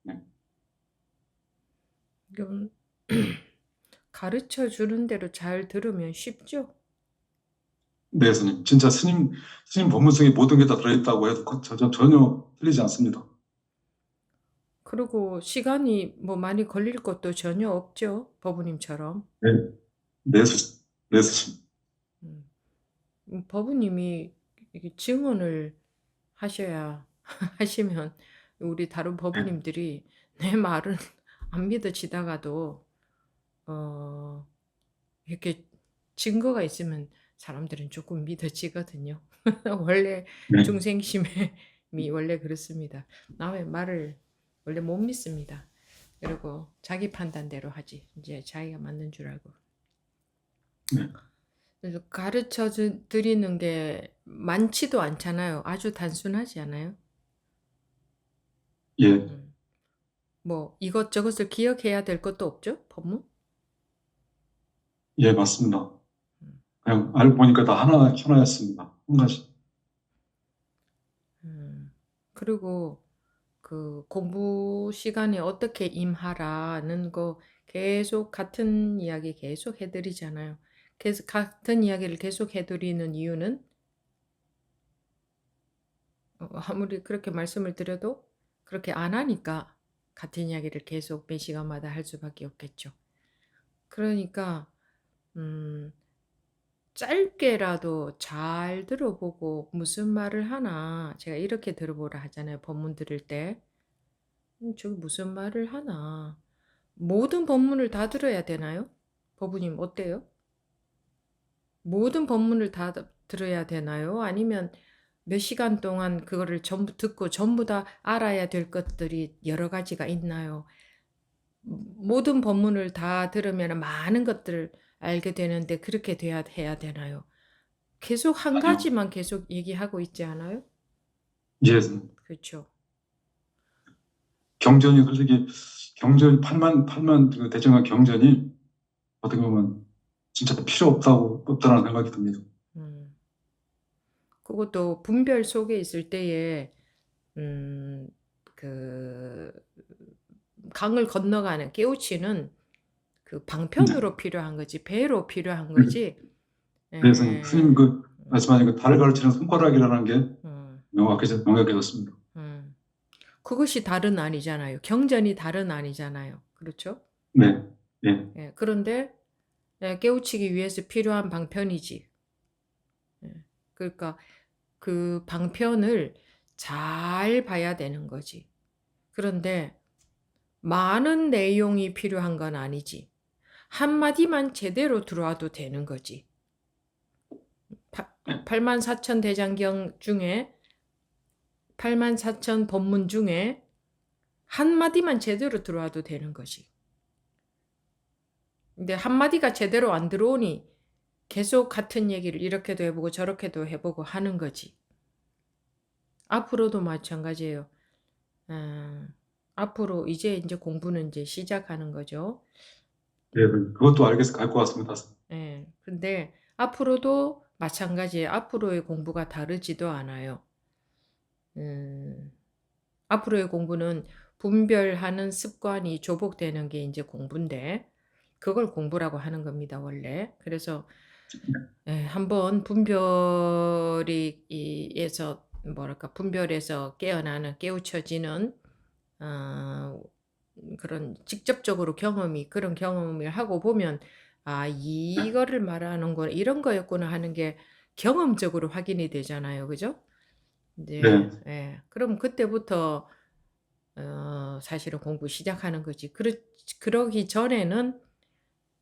네, 좀 가르쳐 주는 대로 잘 들으면 쉽죠. 네, 스님. 진짜 스님 법문성에 모든 게 다 들어있다고 해도 전혀 틀리지 않습니다. 그리고 시간이 뭐 많이 걸릴 것도 전혀 없죠. 법부님처럼. 네, 네, 네, 스님. 법부님이 이게 증언을 하셔야 하시면 우리 다른 법부님들이 내 말은 안 믿어지다가도 이렇게 증거가 있으면 사람들은 조금 믿어지거든요. 원래 네, 중생심이 원래 그렇습니다. 남의 말을 원래 못 믿습니다. 그리고 자기 판단대로 하지. 이제 자기가 맞는 줄 알고. 네, 그래서 가르쳐 드리는 게 많지도 않잖아요. 아주 단순하지 않아요? 예, 음. 뭐 이것저것을 기억해야 될 것도 없죠? 법문? 예, 맞습니다. 음. 그냥 알고 보니까 다 하나였습니다. 한 가지. 그리고 그 공부 시간에 어떻게 임하라는 거 계속 같은 이야기 계속 해드리잖아요. 계속 같은 이야기를 계속 해드리는 이유는 아무리 그렇게 말씀을 드려도 그렇게 안 하니까 같은 이야기를 계속 매 시간마다 할 수밖에 없겠죠. 그러니까 짧게라도 잘 들어보고 무슨 말을 하나 제가 이렇게 들어보라 하잖아요. 법문 들을 때. 저기 무슨 말을 하나. 모든 법문을 다 들어야 되나요? 법부님 어때요? 모든 법문을 다 들어야 되나요? 아니면 몇 시간 동안 그거를 전부 듣고 전부 다 알아야 될 것들이 여러 가지가 있나요? 모든 법문을 다 들으면 많은 것들을 알게 되는데 그렇게 해야 되나요? 계속 한 아니요. 가지만 계속 얘기하고 있지 않아요? 예, 스님. 그렇죠. 경전이 솔직히, 팔만 그 대중과 경전이 어떻게 보면 진짜 없다라는 생각이 듭니다. 음. 그것도 분별 속에 있을 때에 음, 그 강을 건너가는 깨우치는 그 네. 방편으로 필요한 거지 배로 필요한 네. 거지. 그래서 스님 에, 말씀하신 그 달을 가르치는 손가락이라는 게 음, 명확해졌습니다. 음. 그것이 달은 아니잖아요. 경전이 달은 아니잖아요. 그렇죠? 네, 예, 예, 그런데 깨우치기 위해서 필요한 방편이지. 예, 그러니까 그 방편을 잘 봐야 되는 거지. 그런데 많은 내용이 필요한 건 아니지. 한마디만 제대로 들어와도 되는 거지. 84,000 대장경 중에 84,000 법문 중에 한마디만 제대로 들어와도 되는 거지. 근데 한마디가 제대로 안 들어오니 계속 같은 얘기를 이렇게도 해보고 저렇게도 해보고 하는 거지. 앞으로도 마찬가지예요. 앞으로 이제 공부는 이제 시작하는 거죠. 예, 그것도 알 것 같습니다. 예. 근데 앞으로도 마찬가지예요. 앞으로의 공부가 다르지도 않아요. 앞으로의 공부는 분별하는 습관이 조복되는 게 이제 공부인데 그걸 공부라고 하는 겁니다, 원래. 그래서 한번 분별이 에서 뭐랄까, 분별에서 깨어나는, 깨우쳐지는, 그런 직접적으로 그런 경험을 하고 보면, 아, 이거를 말하는구나, 이런 거였구나 하는 게 경험적으로 확인이 되잖아요. 그죠? 네, 이제, 예. 그럼 그때부터, 사실은 공부 시작하는 거지. 그러기 전에는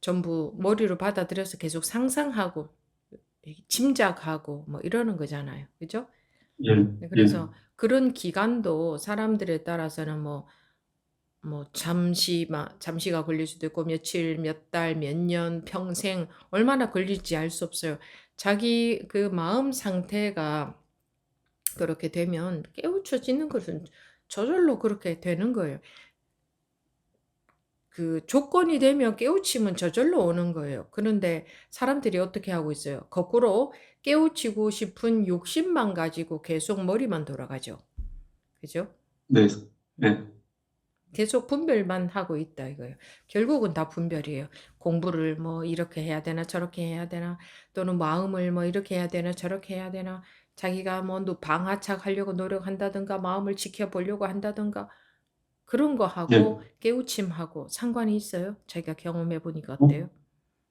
전부 머리로 받아들여서 계속 상상하고, 짐작하고, 뭐 이러는 거잖아요. 그죠? 예, 네, 예, 그래서 그런 기간도 사람들에 따라서는 잠시가 걸릴 수도 있고, 며칠, 몇 달, 몇 년, 평생, 얼마나 걸릴지 알 수 없어요. 자기 그 마음 상태가 그렇게 되면 깨우쳐지는 것은 저절로 그렇게 되는 거예요. 그 조건이 되면 깨우침은 저절로 오는 거예요. 그런데 사람들이 어떻게 하고 있어요? 거꾸로 깨우치고 싶은 욕심만 가지고 계속 머리만 돌아가죠. 그죠? 네, 음. 네, 계속 분별만 하고 있다 이거예요. 결국은 다 분별이에요. 공부를 뭐 이렇게 해야 되나 저렇게 해야 되나, 또는 마음을 뭐 이렇게 해야 되나 저렇게 해야 되나, 자기가 뭐 방아착하려고 노력한다든가 마음을 지켜보려고 한다든가, 그런 거 예. 하고 깨우침하고 상관이 있어요? 자기가 경험해 보니까 어, 어때요?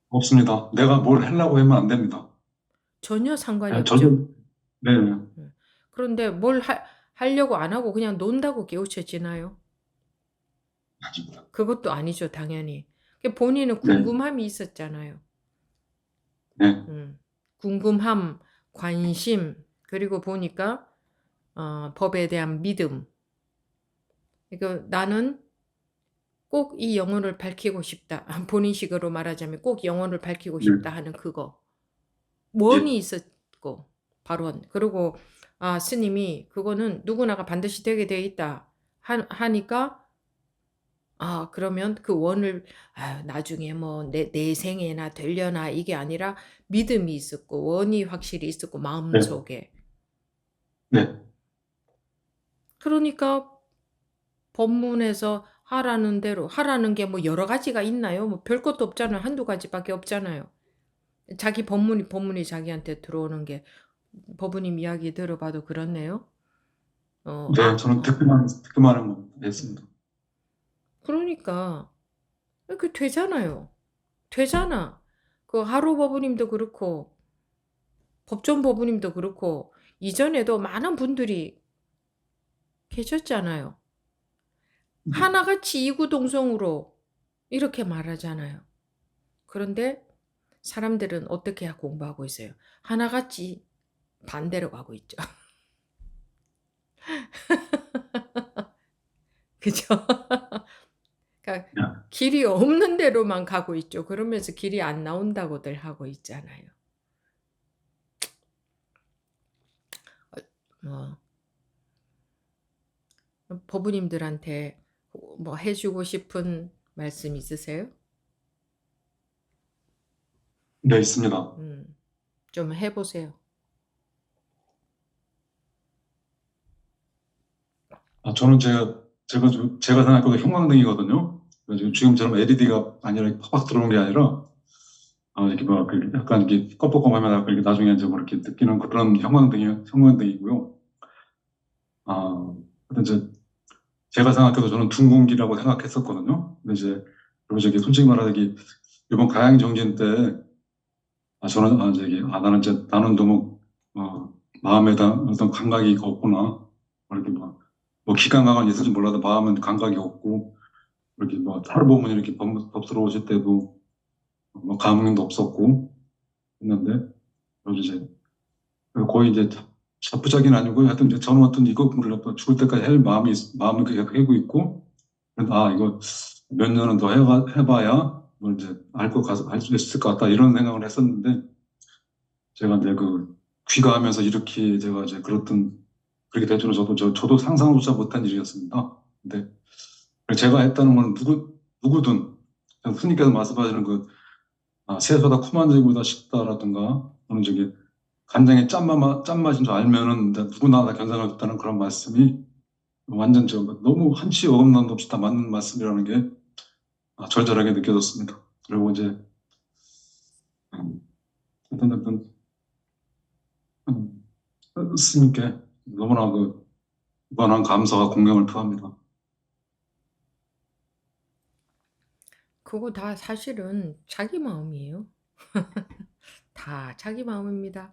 없습니다. 내가 뭘 하려고 하면 안 됩니다. 전혀 상관이 예, 없죠. 저도, 네, 음. 그런데 하려고 안 하고 그냥 논다고 깨우쳐지나요? 아닙니다. 그것도 아니죠, 당연히. 본인은 네, 궁금함이 있었잖아요. 네, 궁금함, 관심, 그리고 보니까 법에 대한 믿음. 그러니까 나는 꼭 이 영혼을 밝히고 싶다. 본인식으로 말하자면 꼭 영혼을 밝히고 네, 싶다 하는 그거. 예, 원이 있었고, 바로. 그리고 스님이 그거는 누구나가 반드시 되게 돼 있다 하니까, 그러면 그 원을, 나중에 뭐 내 생에나 되려나 이게 아니라 믿음이 있었고 원이 확실히 있었고 네, 마음속에. 네, 그러니까 법문에서 하라는 대로 하라는 게 뭐 여러 가지가 있나요? 뭐 별 것도 없잖아요. 한두 가지밖에 없잖아요. 자기 법문이 자기한테 들어오는 게, 법부님 이야기 들어봐도 그렇네요. 네, 저는 듣기만 한 건 음. 했습니다. 그러니까 그 되잖아요. 되잖아. 그 하루 법부님도 그렇고 법전 법부님도 그렇고 이전에도 많은 분들이 계셨잖아요. 하나같이 이구동성으로 이렇게 말하잖아요. 그런데 사람들은 어떻게 공부하고 있어요? 하나같이 반대로 가고 있죠. 그죠? 그러니까 야, 길이 없는 대로만 가고 있죠. 그러면서 길이 안 나온다고들 하고 있잖아요. 뭐, 법부님들한테 뭐 해주고 싶은 말씀 있으세요? 네, 있습니다. 좀 해보세요. 저는 제가 생각해도 형광등이거든요. 그래서 지금처럼 LED가 아니라 팍팍 들어오는 게 아니라, 이렇게 막, 약간 이렇게 껌뻑껌하면 이렇게 나중에 이제 뭐 이렇게 느끼는 그런 형광등이고요. 근데 이제 제가 생각해도 저는 둥근기라고 생각했었거든요. 근데 이제, 그리고 저기 솔직히 말하면 이번 가양 정진 때, 나는 너무, 마음에 대한 어떤 감각이 없구나. 뭐 이렇게 뭐 기가 막은 있을지 몰라도 마음은 감각이 없고, 이렇게 하루보면 이렇게 법스러우실 때도 뭐 감흥도 없었고 했는데, 그래서 이제 거의 이제 자부작은 아니고 하여튼 이제 저는 어떤 이거 몰라 죽을 때까지 할 마음을 계속 하고 있고, 그래서 이거 몇 년은 더 해봐야 뭐 이제 알 수 있을 것 같다 이런 생각을 했었는데, 제가 이제 귀가하면서 이렇게 제가 이제 그렇게 될 줄은 저도 상상조차 못한 일이었습니다. 근데 제가 했다는 건 누구든 그냥 스님께서 말씀하시는 새소다 쿠만제보다 식다라든가 또는 저기 간장에 짠맛인 줄 알면은 이제 누구나 다 견성할 수 있다는 그런 말씀이 완전 너무 한치 어긋남도 없이 다 맞는 말씀이라는 게 절절하게 느껴졌습니다. 그리고 이제 음, 어떤 스님께 너무나 그 무한한 감사와 공경을 표합니다. 그거 다 사실은 자기 마음이에요. 다 자기 마음입니다.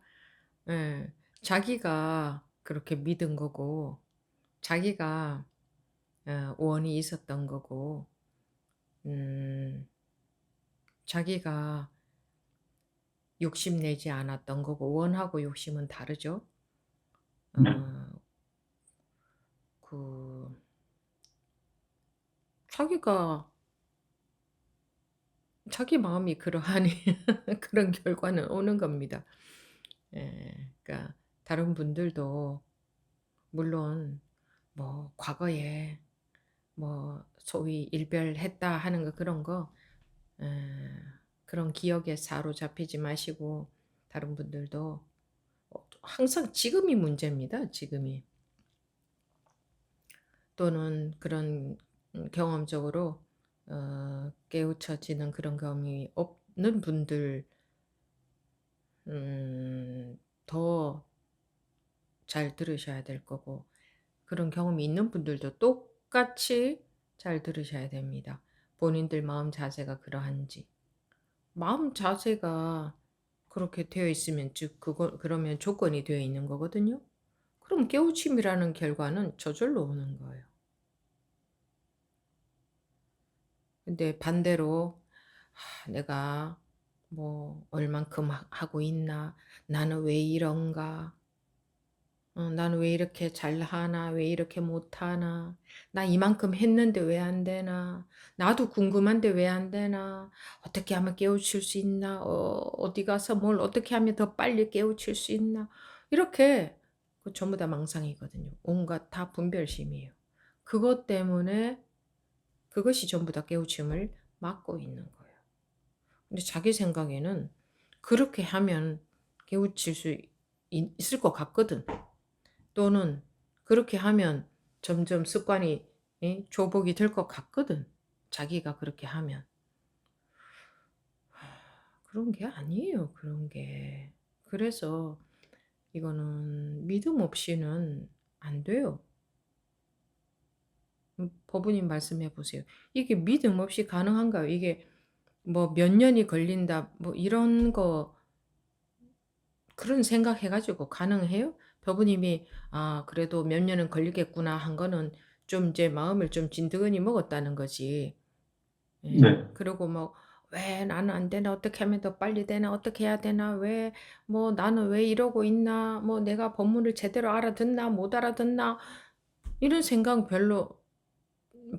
예. 자기가 그렇게 믿은 거고, 자기가 원이 있었던 거고, 음, 자기가 욕심내지 않았던 거고, 원하고 욕심은 다르죠. 네. 어, 그, 자기가, 자기 마음이 그러하니 그런 결과는 오는 겁니다. 그러니까 다른 분들도 물론 뭐 과거에 뭐 소위 일별했다 하는 거 그런 거 에, 그런 기억에 사로잡히지 마시고 다른 분들도 항상 지금이 문제입니다. 지금이. 또는 그런 경험적으로 깨우쳐지는 그런 경험이 없는 분들 더 잘 들으셔야 될 거고 그런 경험이 있는 분들도 똑같이 잘 들으셔야 됩니다. 본인들 마음 자세가 그러한지. 마음 자세가 그렇게 되어 있으면 즉 그러면 조건이 되어 있는 거거든요. 그럼 깨우침이라는 결과는 저절로 오는 거예요. 근데 반대로 내가 뭐 얼만큼 하고 있나? 나는 왜 이런가? 나는 왜 이렇게 잘하나? 왜 이렇게 못하나? 나 이만큼 했는데 왜 안 되나? 나도 궁금한데 왜 안 되나? 어떻게 하면 깨우칠 수 있나? 어디 가서 뭘 어떻게 하면 더 빨리 깨우칠 수 있나? 이렇게 그 전부 다 망상이거든요. 온갖 다 분별심이에요. 그것 때문에 그것이 전부 다 깨우침을 막고 있는 거예요. 근데 자기 생각에는 그렇게 하면 깨우칠 수 있을 것 같거든. 또는 그렇게 하면 점점 습관이 조복이 될 것 같거든. 자기가 그렇게 하면. 그런 게 아니에요. 그런 게. 그래서 이거는 믿음 없이는 안 돼요. 법부님 말씀해 보세요. 이게 믿음 없이 가능한가요? 이게 뭐 몇 년이 걸린다 뭐 이런 거 그런 생각해 가지고 가능해요? 법부님이 '아 그래도 몇 년은 걸리겠구나.' 한 거는 좀 이제 마음을 좀 진드거니 먹었다는 거지. 예. 네. 그리고 뭐 '왜 나는 안 되나? 어떻게 하면 더 빨리 되나? 어떻게 해야 되나? 왜 뭐 나는 왜 이러고 있나? 뭐 내가 법문을 제대로 알아듣나? 못 알아듣나?' 이런 생각 별로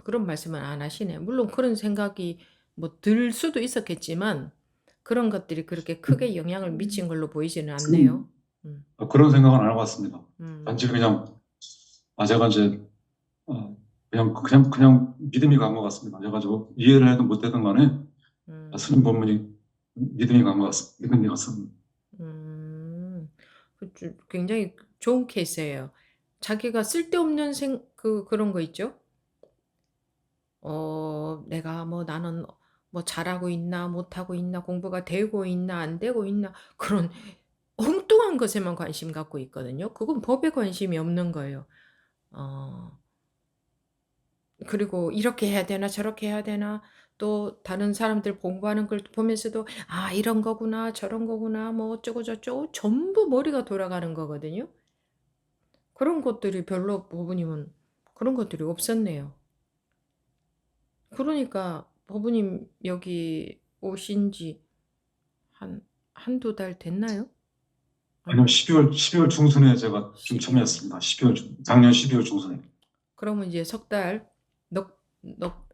그런 말씀은 안 하시네요. 물론 그런 생각이 뭐 들 수도 있었겠지만 그런 것들이 그렇게 크게 영향을 미친 걸로 보이지는 않네요. 음. 그런 생각은 안 해봤습니다. 단지 음. 그냥, 제가 이제, 그냥 믿음이 간 것 같습니다. 그래가지고 이해를 해도 못해든 간에 스님 음. 법문이 믿음이 간 것 같습니다. 믿음이 갔습니다. 음. 굉장히 좋은 케이스예요. 자기가 쓸데없는 그런 거 있죠? 내가 뭐 나는 뭐 잘하고 있나 못하고 있나 공부가 되고 있나 안 되고 있나 그런 엉뚱한 것에만 관심 갖고 있거든요. 그건 법에 관심이 없는 거예요. 어 그리고 '이렇게 해야 되나 저렇게 해야 되나.' 또 다른 사람들 공부하는 걸 보면서도 '아 이런 거구나. 저런 거구나.' 뭐 어쩌고 저쩌고 전부 머리가 돌아가는 거거든요. 그런 것들이 별로 부모님은 그런 것들이 없었네요. 그러니까 부모님 여기 오신 지 한 한두 달 됐나요? 아니요, 아니요? 12월 중순에 제가 좀 12월. 참여했습니다. 작년 12월 중순에. 그러면 이제 석 달,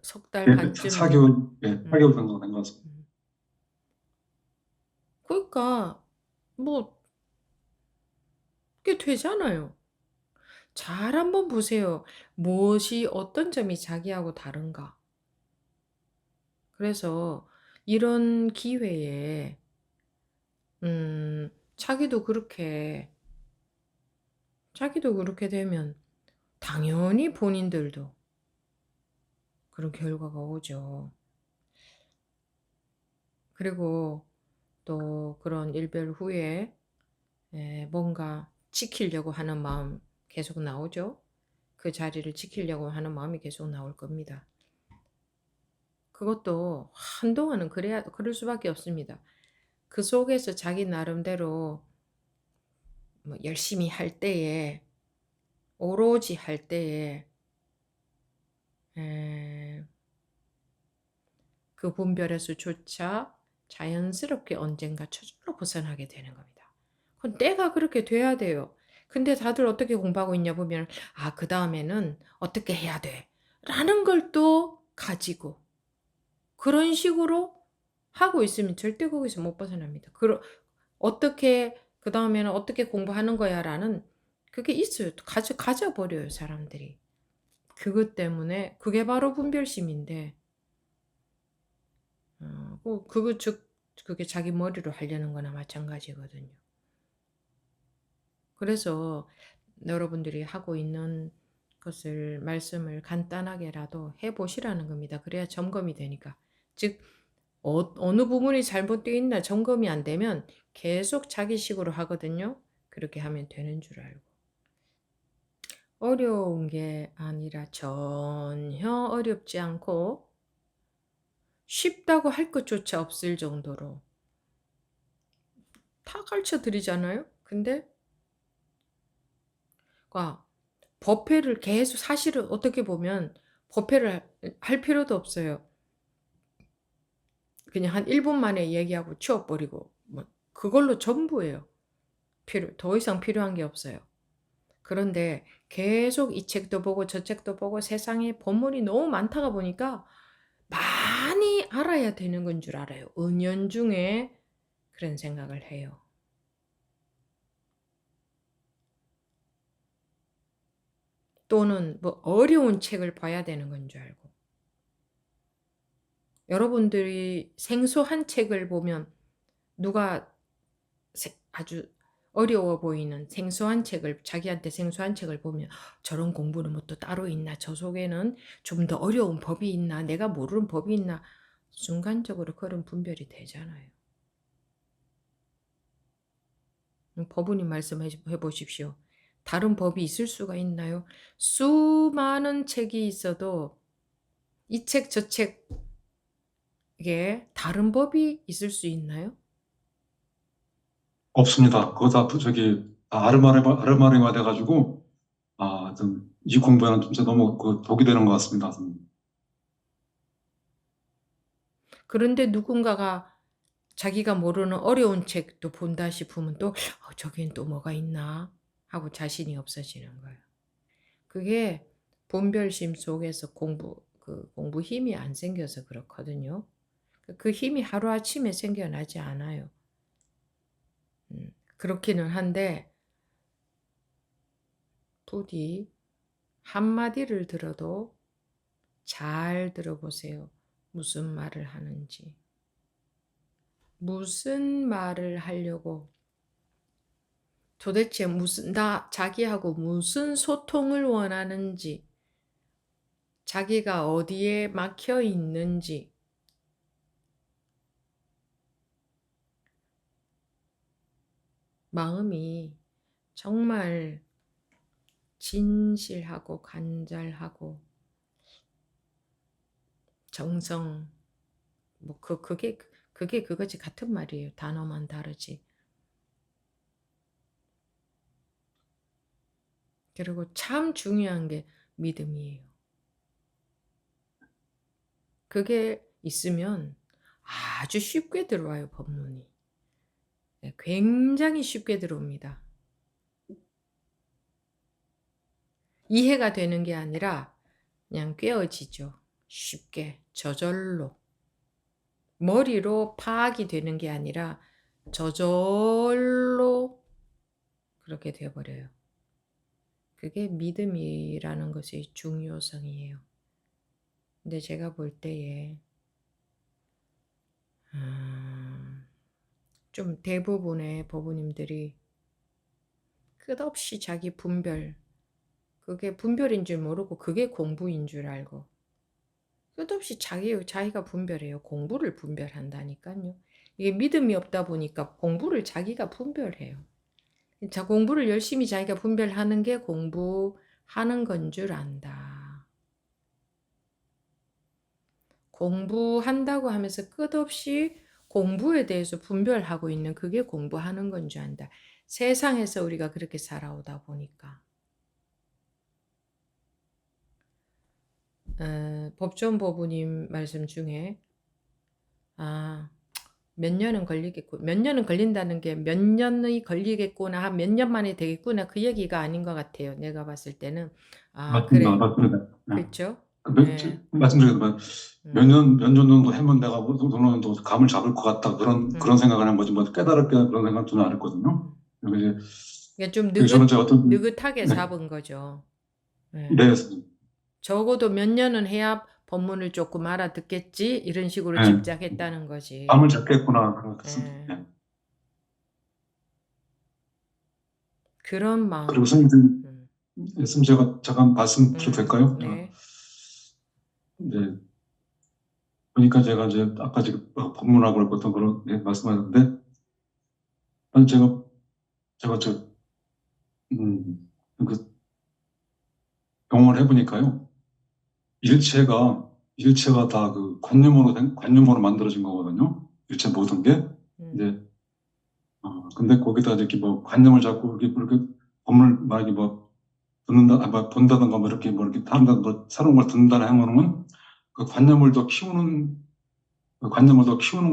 석 달 예, 반쯤 됐 4개월, 예, 8개월 음. 정도 된 것 같습니다. 음. 그러니까 뭐 꽤 되잖아요. 잘 한번 보세요. 무엇이 어떤 점이 자기하고 다른가. 그래서 이런 기회에 자기도 그렇게 되면 당연히 본인들도 그런 결과가 오죠. 그리고 또 그런 일별 후에 뭔가 지키려고 하는 마음 계속 나오죠. 그 자리를 지키려고 하는 마음이 계속 나올 겁니다. 그것도 한동안은 그럴 수밖에 없습니다. 그 속에서 자기 나름대로 뭐 열심히 할 때에, 오로지 할 때에, 그 분별에서조차 자연스럽게 언젠가 저절로 벗어나게 되는 겁니다. 그건 때가 그렇게 돼야 돼요. 근데 다들 어떻게 공부하고 있냐 보면, 그 다음에는 어떻게 해야 돼. 라는 걸 또 가지고, 그런 식으로 하고 있으면 절대 거기서 못 벗어납니다. 그 다음에는 어떻게 공부하는 거야 라는 그게 있어요. 가져버려요, 사람들이. 그것 때문에, 그게 바로 분별심인데, 그게 자기 머리로 하려는 거나 마찬가지거든요. 그래서 여러분들이 하고 있는 것을 말씀을 간단하게라도 해보시라는 겁니다. 그래야 점검이 되니까. 즉, 어느 부분이 잘못되어 있나 점검이 안 되면 계속 자기식으로 하거든요. 그렇게 하면 되는 줄 알고. 어려운 게 아니라 전혀 어렵지 않고 쉽다고 할 것조차 없을 정도로 다 가르쳐 드리잖아요. 근데 법회를 계속, 사실은 어떻게 보면 법회를 할 필요도 없어요. 그냥 한 1분 만에 얘기하고 치워버리고 뭐 그걸로 전부예요. 더 이상 필요한 게 없어요. 그런데 계속 이 책도 보고 저 책도 보고 세상에 법문이 너무 많다가 보니까 많이 알아야 되는 건 줄 알아요. 은연중에 그런 생각을 해요. 또는 뭐 어려운 책을 봐야 되는 건 줄 알고. 여러분들이 생소한 책을 보면 누가 아주 어려워 보이는 자기한테 생소한 책을 보면 저런 공부는 뭐 또 따로 있나? 저 속에는 좀 더 어려운 법이 있나? 내가 모르는 법이 있나? 순간적으로 그런 분별이 되잖아요. 법우님 말씀해 보십시오. 다른 법이 있을 수가 있나요? 수많은 책이 있어도 이 책, 저 책에 다른 법이 있을 수 있나요? 없습니다. 그거 다 아르마리마 돼가지고 이 공부에는 진짜 너무 독이 되는 것 같습니다. 그런데 누군가가 자기가 모르는 어려운 책도 본다 싶으면 또 저긴 또 뭐가 있나 하고 자신이 없어지는 거예요. 그게 분별심 속에서 공부 힘이 안 생겨서 그렇거든요. 그 힘이 하루아침에 생겨나지 않아요. 그렇기는 한데 부디 한마디를 들어도 잘 들어보세요. 무슨 말을 하는지. 무슨 말을 하려고 도대체 자기하고 무슨 소통을 원하는지, 자기가 어디에 막혀 있는지, 마음이 정말 진실하고 간절하고 정성, 그게 그거지. 같은 말이에요. 단어만 다르지. 그리고 참 중요한 게 믿음이에요. 그게 있으면 아주 쉽게 들어와요, 법문이. 네, 굉장히 쉽게 들어옵니다. 이해가 되는 게 아니라 그냥 꿰어지죠. 쉽게, 저절로. 머리로 파악이 되는 게 아니라 저절로 그렇게 되어버려요. 그게 믿음이라는 것의 중요성이에요. 근데 제가 볼 때에 좀 대부분의 법우님들이 끝없이 자기 분별, 그게 분별인 줄 모르고 그게 공부인 줄 알고 끝없이 자기가 분별해요. 공부를 분별한다니까요. 이게 믿음이 없다 보니까 공부를 자기가 분별해요. 자, 공부를 열심히 자기가 분별하는 게 공부하는 건 줄 안다. 공부한다고 하면서 끝없이 공부에 대해서 분별하고 있는 그게 공부하는 건 줄 안다. 세상에서 우리가 그렇게 살아오다 보니까. 법조법부님 말씀 중에 몇 년은 걸리겠고, 몇 년은 걸린다는 게 몇 년이 걸리겠구나, 한 몇 년 만에 되겠구나, 그 얘기가 아닌 것 같아요. 내가 봤을 때는. 맞습니다. 그래. 맞습니다. 그렇죠? 그 예. 말씀드리지만 음, 몇 년 정도 하면 내가 뭐 어느 정도 감을 잡을 것 같다. 그런 음, 생각을 한 거지. 뭐 깨달을게 그런 생각 전혀 안 했거든요. 음. 그리고 이제 그러니까 좀 저는 제가 어떤, 느긋하게 네, 잡은 거죠. 예. 네, 적어도 몇 년은 해야 법문을 조금 알아듣겠지? 이런 식으로 네, 집착했다는 거지. 감을 잡겠구나 생각했습니다. 예. 네. 그런 그리고 마음. 선생님, 음, 말씀 제가 잠깐 말씀 드려도 될까요? 네. 이제 보니까 제가 이제 아까 지금 법문하고 어떤 그런 말씀하셨는데, 아니 제가 음, 그 경험을 해보니까요. 일체가 다 그 관념으로 만들어진 거거든요. 일체 모든 게. 음, 이제, 근데 거기다 이렇게 뭐 관념을 잡고 이렇게 법문을 만약에 뭐 뭐 본다든가 뭐 이렇게 뭐 이렇게 다른 뭐 새로운 걸 듣는다는 행동은 그 관념을 더 키우는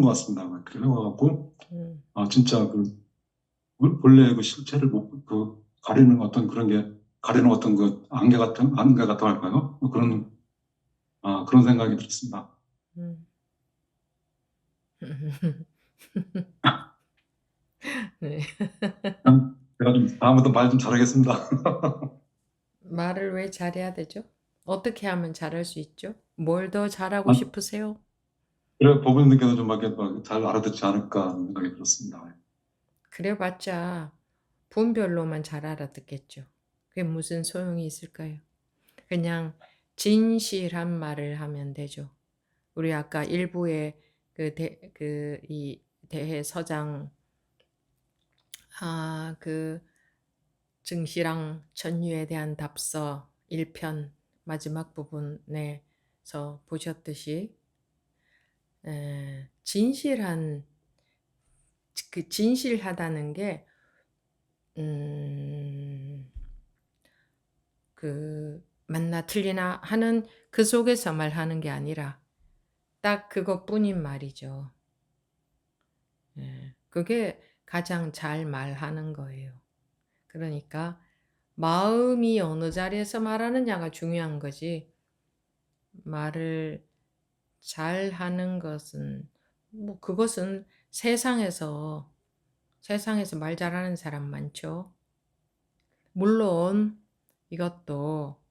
것 같습니다. 그렇게 해와갖고, 음, 진짜 본래 그 실체를 가리는 어떤 그런 게, 가리는 어떤 그 안개 같다고 할까요? 뭐 음, 그런 생각이 들었습니다. 음. 네. 제가 좀 다음부터 말 좀 잘하겠습니다. 말을 왜 잘해야 되죠? 어떻게 하면 잘할 수 있죠? 뭘 더 잘하고 아, 싶으세요? 그래, 법원님께서 좀 이렇게 잘 알아듣지 않을까 하는 생각이 들었습니다. 그래봤자 분별로만 잘 알아듣겠죠. 그게 무슨 소용이 있을까요? 그냥 진실한 말을 하면 되죠. 우리 아까 일부에 이 대해 서장, 그 증시랑 천유에 대한 답서 1편 마지막 부분에서 보셨듯이, 진실한, 그 진실하다는 게, 음, 맞나 틀리나 하는 그 속에서 말하는 게 아니라 딱 그것뿐인 말이죠. 그게 가장 잘 말하는 거예요. 그러니까 마음이 어느 자리에서 말하느냐가 중요한 거지. 말을 잘 하는 것은, 뭐 그것은 세상에서 말 잘하는 사람 많죠. 물론 이것도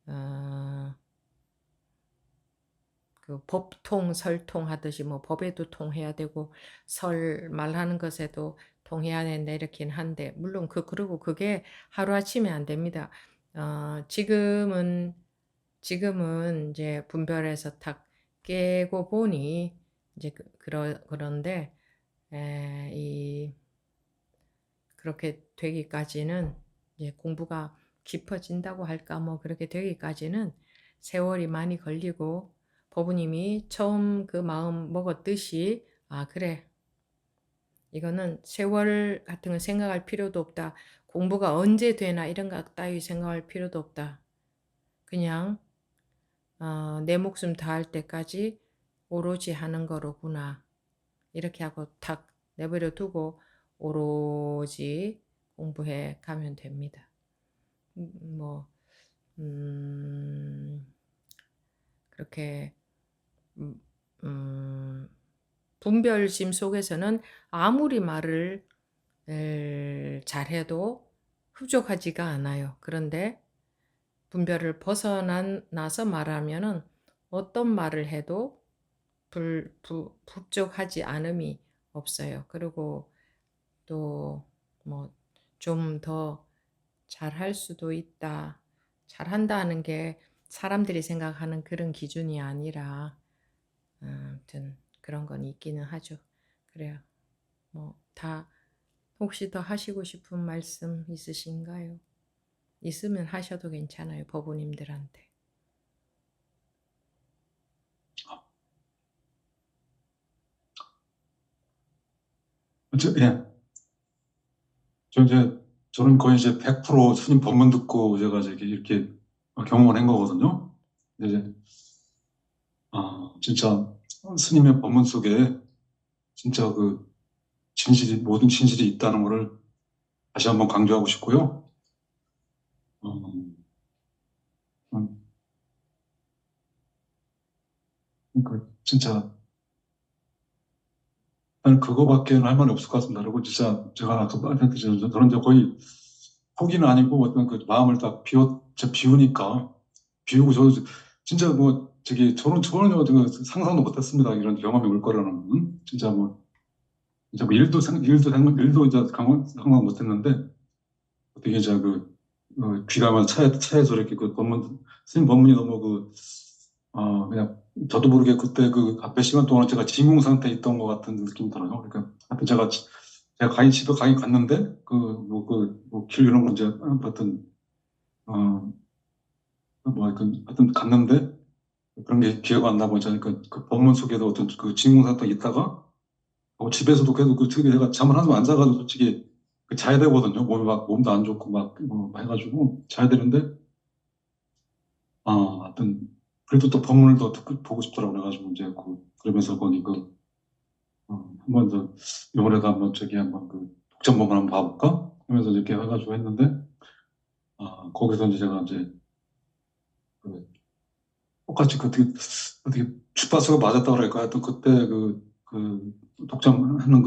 어, 그 법통, 설통 하듯이 뭐 법에도 통해야 되고 말하는 것에도 통해야 된다 이렇긴 한데, 물론 그리고 그게 하루아침에 안 됩니다. 지금은 이제 분별해서 탁 깨고 보니 이제 그런데 그렇게 되기까지는, 이제 공부가 깊어진다고 할까, 뭐 그렇게 되기까지는 세월이 많이 걸리고, 법부님이 처음 그 마음 먹었듯이 그래, 이거는 세월 같은 거 생각할 필요도 없다, 공부가 언제 되나 이런 거 따위 생각할 필요도 없다, 그냥 내 목숨 다할 때까지 오로지 하는 거로구나, 이렇게 하고 탁 내버려 두고 오로지 공부해 가면 됩니다. 뭐, 음, 그렇게, 음, 음, 분별심 속에서는 아무리 말을 잘해도 흡족하지가 않아요. 그런데 분별을 벗어나서 말하면은 어떤 말을 해도 흡족하지 않음이 없어요. 그리고 또 뭐 좀 더 잘할 수도 있다. 잘한다는 게 사람들이 생각하는 그런 기준이 아니라 아무튼 그런 건 있기는 하죠. 그래요. 뭐 다 혹시 더 하시고 싶은 말씀 있으신가요? 있으면 하셔도 괜찮아요, 법우님들한테. 예. 저는 거의 이제 100% 스님 법문 듣고 제가 이렇게 경험을 한 거거든요. 근데 이제, 진짜 스님의 법문 속에 진짜 모든 진실이 있다는 것을 다시 한번 강조하고 싶고요. 어, 음, 진짜, 나는 그거밖에는 할 말이 없을 것 같습니다. 그리고 진짜 제가 아까 말했듯이 저는 이제 거의 포기는 아니고 어떤 그 마음을 딱 비우니까, 비우고 저도 진짜 저는 상상도 못했습니다. 이런 경험이 올 거라는. 진짜 뭐 일도 이제 상상 못했는데, 어떻게 이제 귀가만 차에서 이렇게 스님 법문이 너무 그냥 저도 모르게 그때 그 앞에 시간 동안 제가 진공 상태에 있던 것 같은 느낌이 들어요. 그러니까 하여튼 제가 집에 가긴 갔는데, 길 이런 거 이제, 하여튼, 어, 하여튼 갔는데, 그런 게 기억 안 나고, 그 법문 속에도 어떤 그 진공 상태에 있다가, 집에서도 계속 제가 잠을 한숨 안 자가지고 솔직히 자야 되거든요. 몸도 안 좋고 뭐 해가지고 자야 되는데, 하여튼, 그래도 또 법문을 더 보고 싶더라고 그래가지고 이제 그러면서 거기 한번 더 이번에도 한번 한번 독점법을 한번 봐볼까 하면서 이렇게 해가지고 했는데, 거기서 이제 제가 이제 그 똑같이 어떻게 주파수가 맞았다 그럴까. 하여튼 그때 독점하는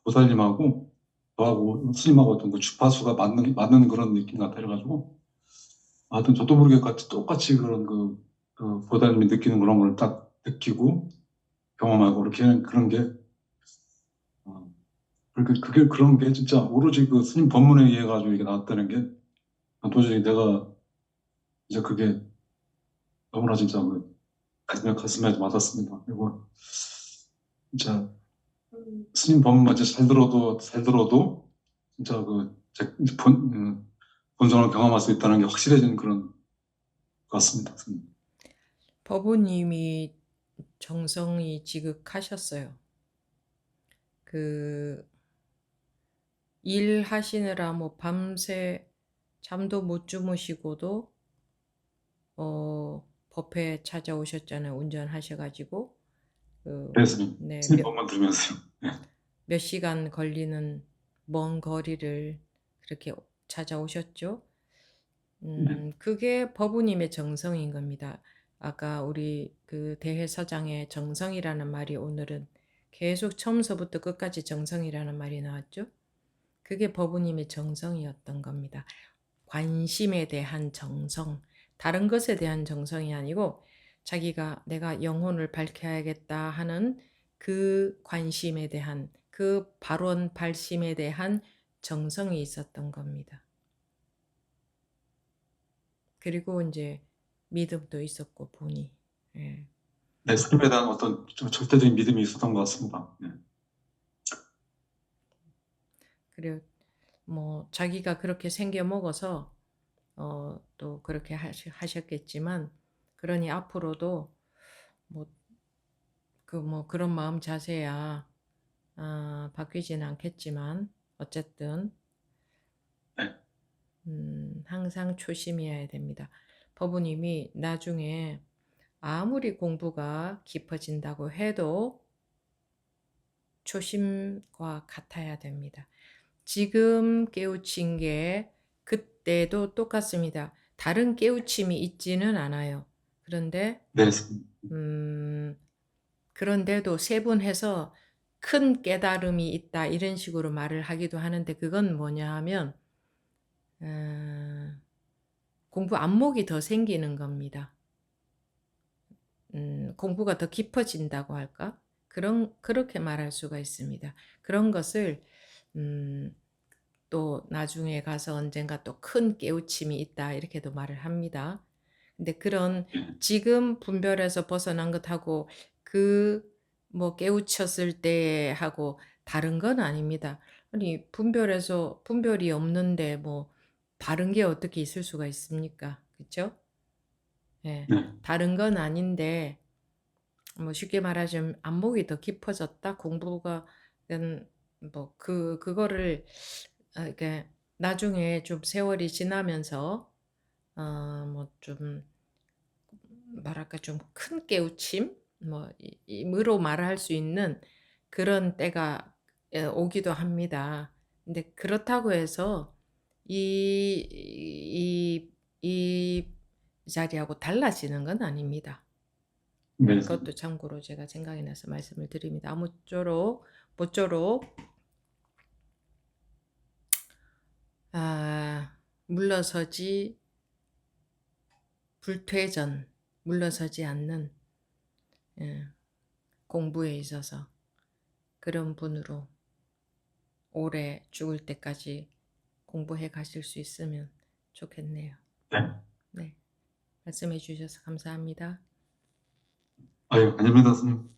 보살님하고 저하고 스님하고 어떤 그 주파수가 맞는 그런 느낌 같아. 그래가지고 하여튼 저도 모르게 똑같이 보살님이 느끼는 그런 걸 딱 느끼고 경험하고 그렇게 하는 그런 게, 어, 그게 그런 게 진짜 오로지 그 스님 법문에 의해 가지고 이게 나왔다는 게 도저히 내가 이제 그게 너무나 진짜 가슴에 와닿습니다. 그리고 진짜 스님 법문만 진짜 잘 들어도 진짜 본성을 경험할 수 있다는 게 확실해지는 그런 것 같습니다. 법우님이 정성이 지극하셨어요. 일하시느라 뭐 밤새 잠도 못 주무시고도 법회 찾아오셨잖아요. 운전하셔가지고 그래서 네, 스님 법문 들으면서요. 네. 몇 시간 걸리는 먼 거리를 그렇게 찾아오셨죠. 네. 그게 법우님의 정성인 겁니다. 아까 우리 그 대해서장의 정성이라는 말이 오늘은 계속 처음서부터 끝까지 정성이라는 말이 나왔죠. 그게 법우님의 정성이었던 겁니다. 관심에 대한 정성, 다른 것에 대한 정성이 아니고 내가 영혼을 밝혀야겠다 하는 그 관심에 대한 그 발원 발심에 대한 정성이 있었던 겁니다. 그리고 이제 믿음도 있었고 보니. 예. 내 삶에 대한 어떤 절대적인 믿음이 있었던 것 같습니다. 네. 그리고 뭐 자기가 그렇게 생겨 먹어서 또 그렇게 하셨겠지만 그러니 앞으로도 뭐 그런 마음 자세야 바뀌지는 않겠지만 어쨌든 네. 항상 초심이어야 됩니다. 법우님이 나중에 아무리 공부가 깊어진다고 해도 초심과 같아야 됩니다. 지금 깨우친 게 그때도 똑같습니다. 다른 깨우침이 있지는 않아요. 네. 그런데도 세분해서 큰 깨달음이 있다 이런 식으로 말을 하기도 하는데 그건 뭐냐 하면 공부 안목이 더 생기는 겁니다. 공부가 더 깊어진다고 할까? 그렇게 말할 수가 있습니다. 그런 것을 또 나중에 가서 언젠가 또 큰 깨우침이 있다 이렇게도 말을 합니다. 근데 그런 지금 분별에서 벗어난 것하고 뭐 깨우쳤을 때 하고 다른 건 아닙니다. 아니, 분별이 없는데 뭐 다른 게 어떻게 있을 수가 있습니까? 그쵸? 예. 네, 다른 건 아닌데, 뭐 쉽게 말하자면 안목이 더 깊어졌다. 공부가 뭐 그거를 이렇게 나중에 좀 세월이 지나면서 뭐 좀 뭐랄까 좀 큰 깨우침 뭐 임으로 말할 수 있는 그런 때가 오기도 합니다. 근데 그렇다고 해서 이 자리하고 달라지는 건 아닙니다. 네, 그것도 참고로 제가 생각이 나서 말씀을 드립니다. 모쪼록 물러서지 불퇴전 물러서지 않는 예, 공부에 있어서 그런 분으로 오래 죽을 때까지 공부해 가실 수 있으면 좋겠네요. 네. 네, 말씀해 주셔서 감사합니다. 아유, 아닙니다, 선생님.